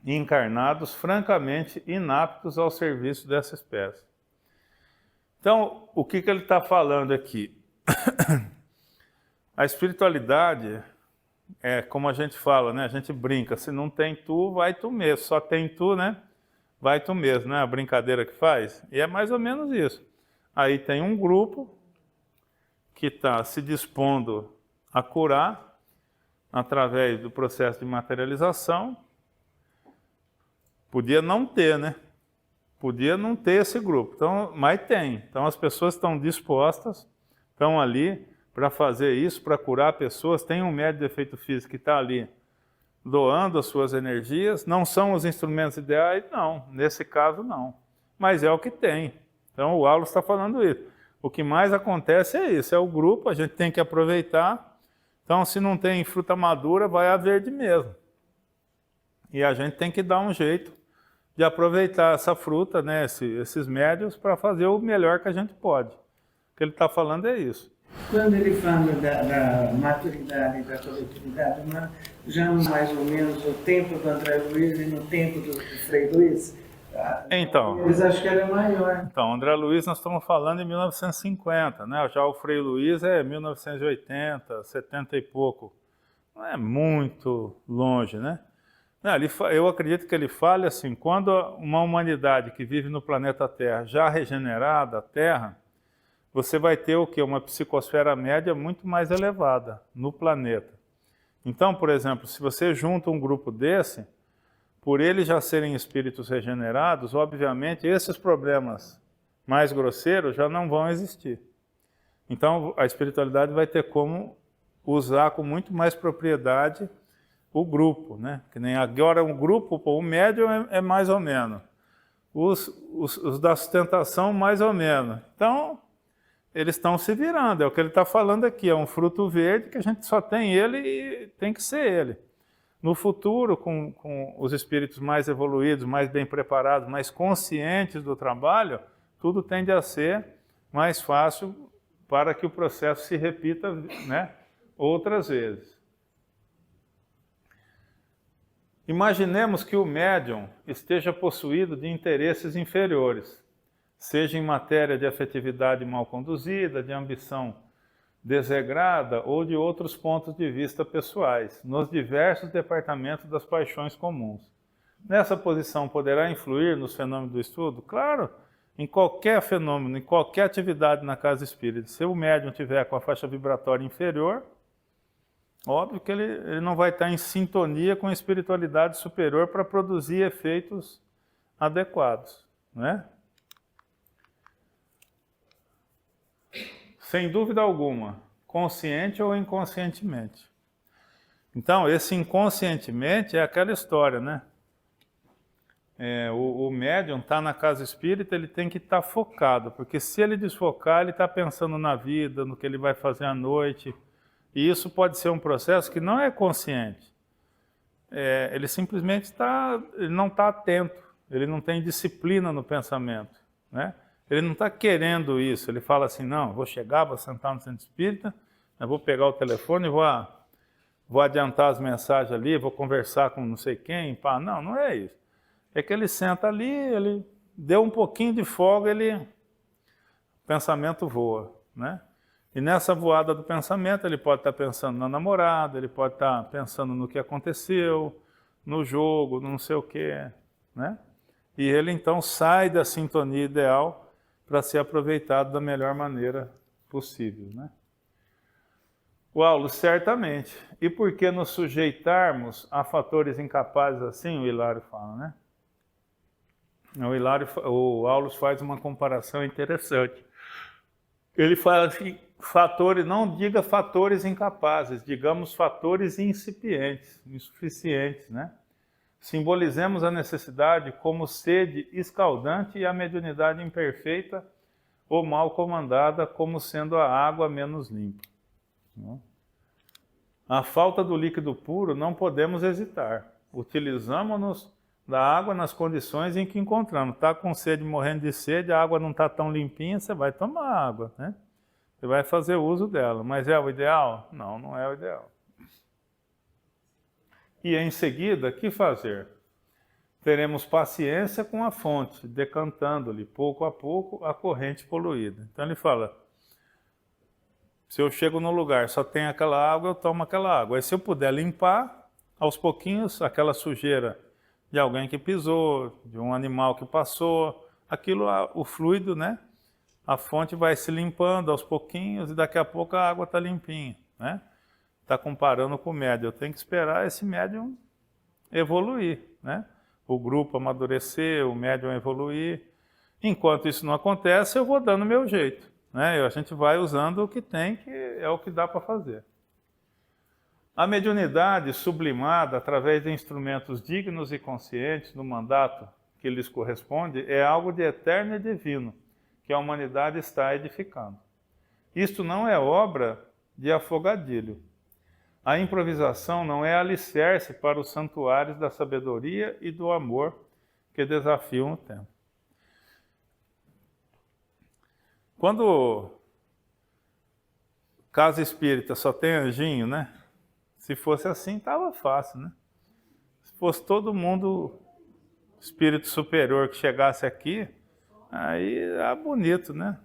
encarnados francamente inaptos ao serviço dessa espécie. Então, o que ele está falando aqui? A espiritualidade é como a gente fala, né? A gente brinca, se não tem tu, vai tu mesmo. Só tem tu, né? Vai tu mesmo, né? A brincadeira que faz. E é mais ou menos isso. Aí tem um grupo que está se dispondo a curar através do processo de materialização. Podia não ter, né? Podia não ter esse grupo, então, mas tem. Então as pessoas estão dispostas, estão ali para fazer isso, para curar pessoas. Tem um médium de efeito físico que está ali doando as suas energias. Não são os instrumentos ideais? Não, nesse caso não. Mas é o que tem. Então o Aulo está falando isso. O que mais acontece é isso, é o grupo, a gente tem que aproveitar. Então se não tem fruta madura, vai a verde mesmo. E a gente tem que dar um jeito de aproveitar essa fruta, né, esses médios, para fazer o melhor que a gente pode. O que ele está falando é isso. Quando ele fala da maturidade da coletividade humana, já mais ou menos no tempo do André Luiz e no tempo do Frei Luiz, então, eles acham que era maior. Então, André Luiz nós estamos falando em 1950, né? Já o Frei Luiz é 1980, 70 e pouco. Não é muito longe, né? Eu acredito que ele fale assim, quando uma humanidade que vive no planeta Terra, já regenerada, a Terra, você vai ter o quê? Uma psicosfera média muito mais elevada no planeta. Então, por exemplo, se você junta um grupo desse, por eles já serem espíritos regenerados, obviamente esses problemas mais grosseiros já não vão existir. Então, a espiritualidade vai ter como usar com muito mais propriedade o grupo, né? Que nem agora um grupo, o médium é mais ou menos, os da sustentação mais ou menos. Então, eles estão se virando, é o que ele está falando aqui, é um fruto verde que a gente só tem ele e tem que ser ele. No futuro, com os espíritos mais evoluídos, mais bem preparados, mais conscientes do trabalho, tudo tende a ser mais fácil para que o processo se repita, né, outras vezes. Imaginemos que o médium esteja possuído de interesses inferiores, seja em matéria de afetividade mal conduzida, de ambição desregrada ou de outros pontos de vista pessoais, nos diversos departamentos das paixões comuns. Nessa posição poderá influir nos fenômenos do estudo? Claro, em qualquer fenômeno, em qualquer atividade na casa espírita. Se o médium tiver com a faixa vibratória inferior, óbvio que ele não vai estar em sintonia com a espiritualidade superior para produzir efeitos adequados, né? Sem dúvida alguma, consciente ou inconscientemente. Então, esse inconscientemente é aquela história, né? O médium está na casa espírita, ele tem que estar focado, porque se ele desfocar, ele está pensando na vida, no que ele vai fazer à noite, e isso pode ser um processo que não é consciente. Ele simplesmente ele não está atento, ele não tem disciplina no pensamento, né? Ele não está querendo isso, ele fala assim, não, vou chegar, vou sentar no centro espírita, eu vou pegar o telefone e vou adiantar as mensagens ali, vou conversar com não sei quem, pá. Não, não é isso. É que ele senta ali, ele deu um pouquinho de folga, o pensamento voa, né? E nessa voada do pensamento, ele pode estar pensando na namorada, ele pode estar pensando no que aconteceu, no jogo, no não sei o quê, né? E ele então sai da sintonia ideal para ser aproveitado da melhor maneira possível, né? Aulo, certamente. E por que nos sujeitarmos a fatores incapazes assim, o Hilário fala, né? O Aulo faz uma comparação interessante. Ele fala assim, fatores, não diga fatores incapazes, digamos fatores incipientes, insuficientes, né? Simbolizemos a necessidade como sede escaldante e a mediunidade imperfeita ou mal comandada como sendo a água menos limpa. A falta do líquido puro não podemos hesitar. Utilizamos-nos da água nas condições em que encontramos. Está com sede, morrendo de sede, a água não está tão limpinha, você vai tomar água, né? Você vai fazer uso dela. Mas é o ideal? Não, não é o ideal. E em seguida, o que fazer? Teremos paciência com a fonte, decantando-lhe pouco a pouco a corrente poluída. Então ele fala, se eu chego no lugar, só tem aquela água, eu tomo aquela água. Aí se eu puder limpar, aos pouquinhos, aquela sujeira de alguém que pisou, de um animal que passou, aquilo, o fluido, né? A fonte vai se limpando aos pouquinhos e daqui a pouco a água está limpinha, né? Está comparando com o médium. Eu tenho que esperar esse médium evoluir, né? O grupo amadurecer, o médium evoluir. Enquanto isso não acontece, eu vou dando o meu jeito, né? A gente vai usando o que tem, que é o que dá para fazer. A mediunidade sublimada através de instrumentos dignos e conscientes no mandato que lhes corresponde é algo de eterno e divino, que a humanidade está edificando. Isto não é obra de afogadilho. A improvisação não é alicerce para os santuários da sabedoria e do amor que desafiam o tempo. Quando casa espírita só tem anjinho, né? Se fosse assim, estava fácil, né? Se fosse todo mundo espírito superior que chegasse aqui, aí era bonito, né?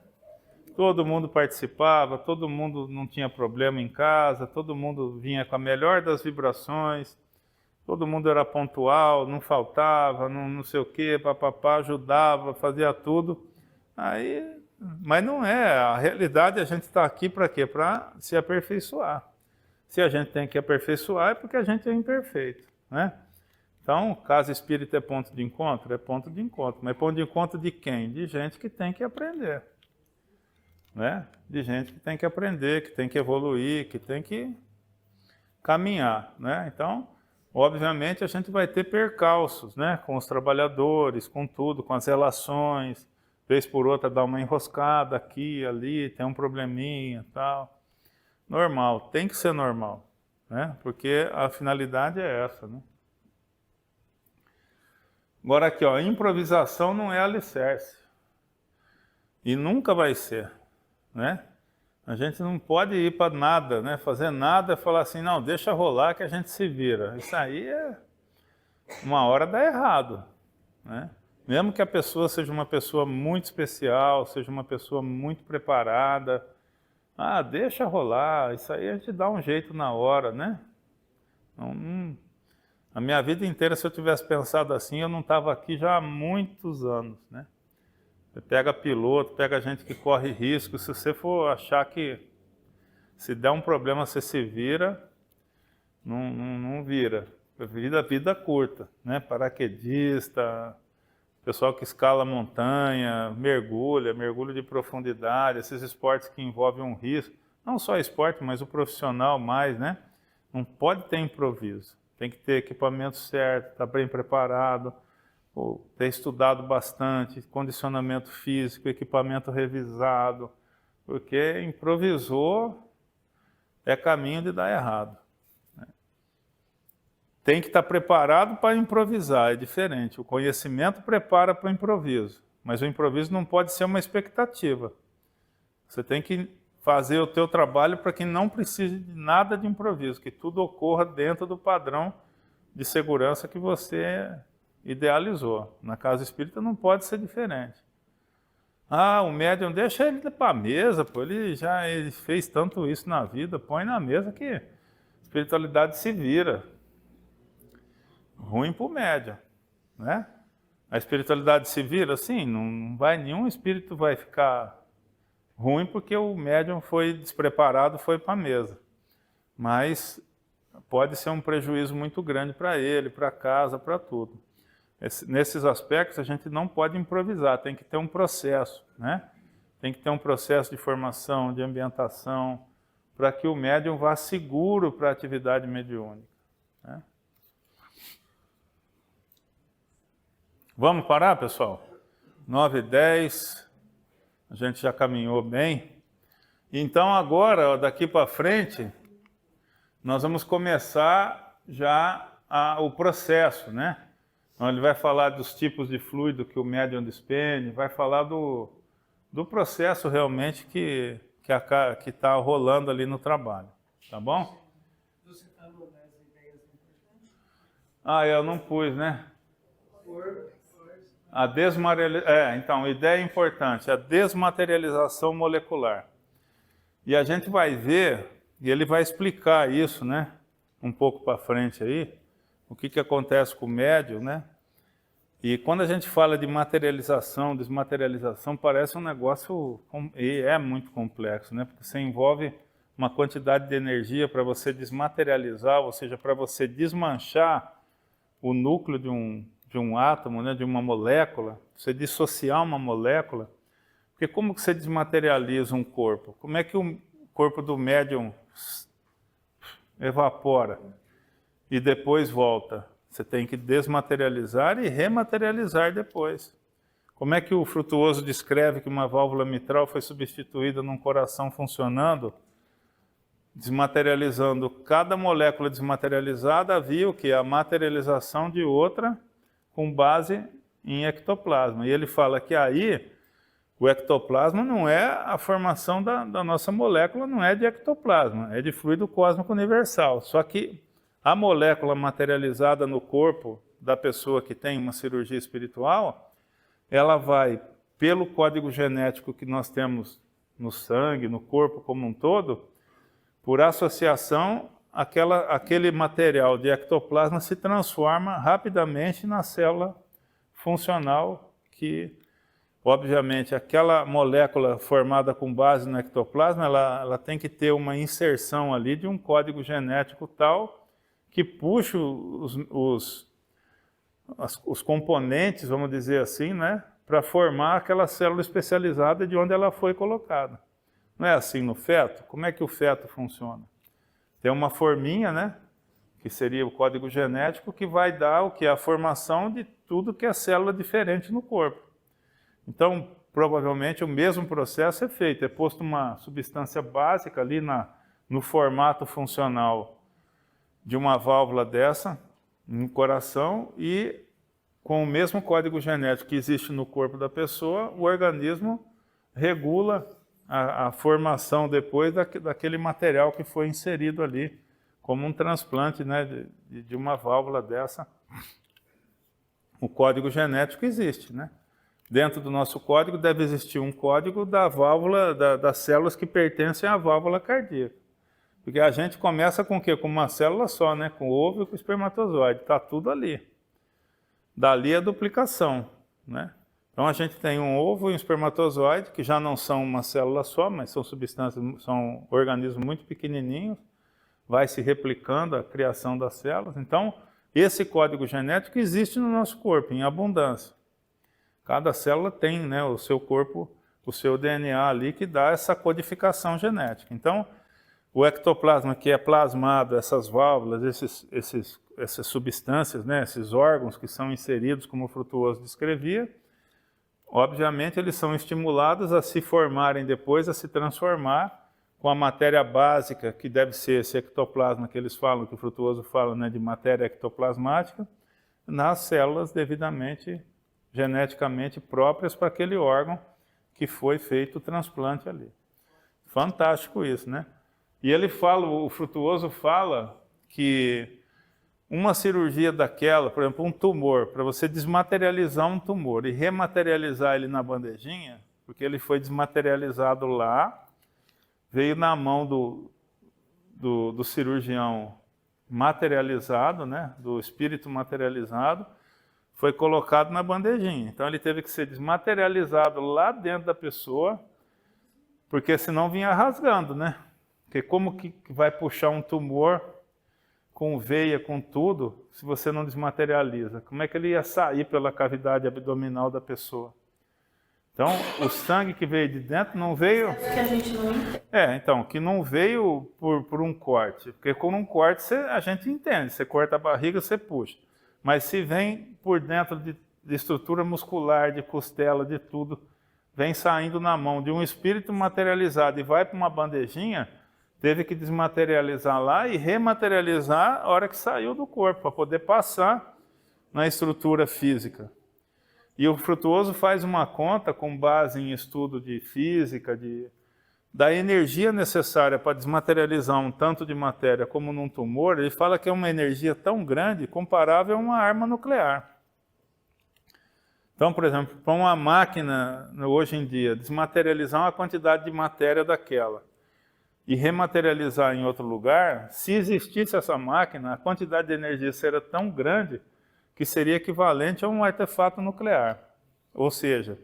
Todo mundo participava, todo mundo não tinha problema em casa, todo mundo vinha com a melhor das vibrações, todo mundo era pontual, não faltava, não sei o quê, papapá, ajudava, fazia tudo. Aí, mas não é, a realidade a gente está aqui para quê? Para se aperfeiçoar. Se a gente tem que aperfeiçoar é porque a gente é imperfeito, né? Então, casa espírita é ponto de encontro? É ponto de encontro. Mas ponto de encontro de quem? De gente que tem que aprender, né? De gente que tem que aprender, que tem que evoluir, que tem que caminhar, né? Então, obviamente, a gente vai ter percalços, né? Com os trabalhadores, com tudo, com as relações, vez por outra dá uma enroscada aqui, ali, tem um probleminha, tal. Normal, tem que ser normal, né? Porque a finalidade é essa, né? Agora aqui, ó, improvisação não é alicerce. E nunca vai ser, né? A gente não pode ir para nada, né? Fazer nada e falar assim, não, deixa rolar que a gente se vira. Isso aí é... uma hora dá errado, né? Mesmo que a pessoa seja uma pessoa muito especial, seja uma pessoa muito preparada, deixa rolar, isso aí a gente dá um jeito na hora, né? A minha vida inteira, se eu tivesse pensado assim, eu não estava aqui já há muitos anos, né? Você pega piloto, pega gente que corre risco, se você for achar que se der um problema você se vira, não vira. Vida curta, né? Paraquedista, pessoal que escala montanha, mergulho de profundidade, esses esportes que envolvem um risco, não só esporte, mas o profissional mais, né? Não pode ter improviso, tem que ter equipamento certo, estar bem preparado, ter estudado bastante, condicionamento físico, equipamento revisado, porque improvisou é caminho de dar errado. Tem que estar preparado para improvisar, é diferente. O conhecimento prepara para o improviso, mas o improviso não pode ser uma expectativa. Você tem que fazer o teu trabalho para que não precise de nada de improviso, que tudo ocorra dentro do padrão de segurança que você idealizou. Na casa espírita não pode ser diferente. O médium, deixa ele para a mesa, pô, ele fez tanto isso na vida, põe na mesa que a espiritualidade se vira. Ruim para o médium, né? A espiritualidade se vira assim, nenhum espírito vai ficar ruim porque o médium foi despreparado, foi para a mesa. mas pode ser um prejuízo muito grande para ele, para a casa, para tudo. Nesses aspectos a gente não pode improvisar, tem que ter um processo, né? Tem que ter um processo de formação, de ambientação, para que o médium vá seguro para a atividade mediúnica, né? Vamos parar, pessoal? 9h10, a gente já caminhou bem. Então agora, daqui para frente, nós vamos começar já o processo, né? Então, ele vai falar dos tipos de fluido que o médium despende, vai falar do processo realmente que está rolando ali no trabalho, tá bom? Você falou das ideias importantes? Eu não pus, né? Então, ideia importante, a desmaterialização molecular. E a gente vai ver, e ele vai explicar isso, né? Um pouco para frente aí, o que acontece com o médium, né? E quando a gente fala de materialização, desmaterialização, parece um negócio, e é muito complexo, né? Porque você envolve uma quantidade de energia para você desmaterializar, ou seja, para você desmanchar o núcleo de um átomo, né? De uma molécula, você dissociar uma molécula. Porque como que você desmaterializa um corpo? Como é que o corpo do médium evapora e depois volta? Você tem que desmaterializar e rematerializar depois. Como é que o Frutuoso descreve que uma válvula mitral foi substituída num coração funcionando? Desmaterializando cada molécula desmaterializada, havia o que? A materialização de outra com base em ectoplasma. E ele fala que aí o ectoplasma não é a formação da nossa molécula, não é de ectoplasma, é de fluido cósmico universal. Só que a molécula materializada no corpo da pessoa que tem uma cirurgia espiritual, ela vai, pelo código genético que nós temos no sangue, no corpo como um todo, por associação, aquele material de ectoplasma se transforma rapidamente na célula funcional que, obviamente, aquela molécula formada com base no ectoplasma, ela tem que ter uma inserção ali de um código genético tal que puxa os componentes, vamos dizer assim, né, para formar aquela célula especializada de onde ela foi colocada. Não é assim no feto? Como é que o feto funciona? Tem uma forminha, né, que seria o código genético, que vai dar o que? A formação de tudo que é célula diferente no corpo. Então, provavelmente, o mesmo processo é feito. É posto uma substância básica ali no formato funcional de uma válvula dessa, no coração, e com o mesmo código genético que existe no corpo da pessoa, o organismo regula a formação depois daquele material que foi inserido ali, como um transplante, né, de uma válvula dessa. O código genético existe, né? Dentro do nosso código deve existir um código da válvula, das células que pertencem à válvula cardíaca. Porque a gente começa com o quê? Com uma célula só, né? Com o ovo e com o espermatozoide. Está tudo ali. Dali a duplicação, né? Então a gente tem um ovo e um espermatozoide, que já não são uma célula só, mas são substâncias, são organismos muito pequenininhos. Vai se replicando a criação das células. Então, esse código genético existe no nosso corpo, em abundância. Cada célula tem, né, o seu corpo, o seu DNA ali, que dá essa codificação genética. Então, o ectoplasma que é plasmado, essas válvulas, essas substâncias, né, esses órgãos que são inseridos, como o Frutuoso descrevia, obviamente eles são estimulados a se formarem depois, a se transformar com a matéria básica, que deve ser esse ectoplasma que eles falam, que o Frutuoso fala, né, de matéria ectoplasmática, nas células devidamente, geneticamente próprias para aquele órgão que foi feito o transplante ali. Fantástico isso, né? E ele fala, o Frutuoso fala que uma cirurgia daquela, por exemplo, um tumor, para você desmaterializar um tumor e rematerializar ele na bandejinha, porque ele foi desmaterializado lá, veio na mão do cirurgião materializado, né, do espírito materializado, foi colocado na bandejinha. Então ele teve que ser desmaterializado lá dentro da pessoa, porque senão vinha rasgando, né? Porque como que vai puxar um tumor com veia, com tudo, se você não desmaterializa? Como é que ele ia sair pela cavidade abdominal da pessoa? Então, o sangue que veio de dentro não veio... Que a gente não entende. Então, que não veio por um corte. Porque com um corte a gente entende. Você corta a barriga, você puxa. Mas se vem por dentro de estrutura muscular, de costela, de tudo, vem saindo na mão de um espírito materializado e vai para uma bandejinha, teve que desmaterializar lá e rematerializar a hora que saiu do corpo, para poder passar na estrutura física. E o Frutuoso faz uma conta com base em estudo de física, da energia necessária para desmaterializar um tanto de matéria como num tumor. Ele fala que é uma energia tão grande, comparável a uma arma nuclear. Então, por exemplo, para uma máquina, hoje em dia, desmaterializar uma quantidade de matéria daquela e rematerializar em outro lugar, se existisse essa máquina, a quantidade de energia seria tão grande que seria equivalente a um artefato nuclear. Ou seja,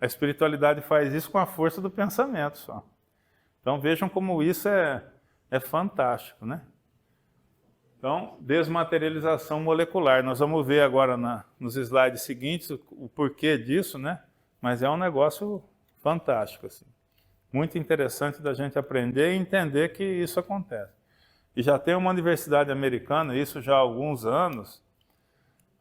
a espiritualidade faz isso com a força do pensamento só. Então vejam como isso é fantástico, né? Então, desmaterialização molecular. Nós vamos ver agora nos slides seguintes o porquê disso, né? Mas é um negócio fantástico, assim. Muito interessante da gente aprender e entender que isso acontece. E já tem uma universidade americana, isso já há alguns anos,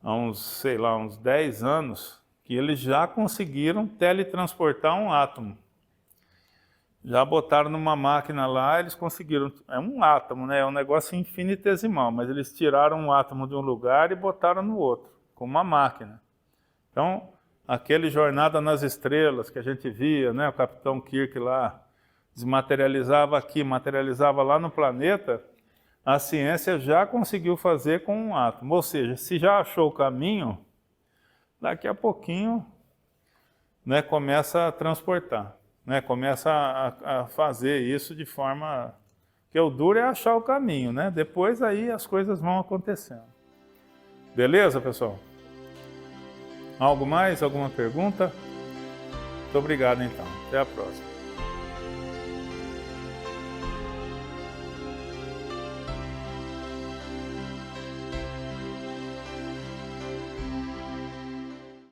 há uns 10 anos, que eles já conseguiram teletransportar um átomo. Já botaram numa máquina lá, eles conseguiram, é um átomo, né? É um negócio infinitesimal, mas eles tiraram um átomo de um lugar e botaram no outro, com uma máquina. Então, aquele Jornada nas Estrelas que a gente via, né? O Capitão Kirk lá, desmaterializava aqui, materializava lá no planeta, a ciência já conseguiu fazer com um átomo. Ou seja, se já achou o caminho, daqui a pouquinho, né, começa a transportar, né, começa a fazer isso de forma... que o duro é achar o caminho, né? Depois aí as coisas vão acontecendo. Beleza, pessoal? Algo mais? Alguma pergunta? Muito obrigado, então. Até a próxima.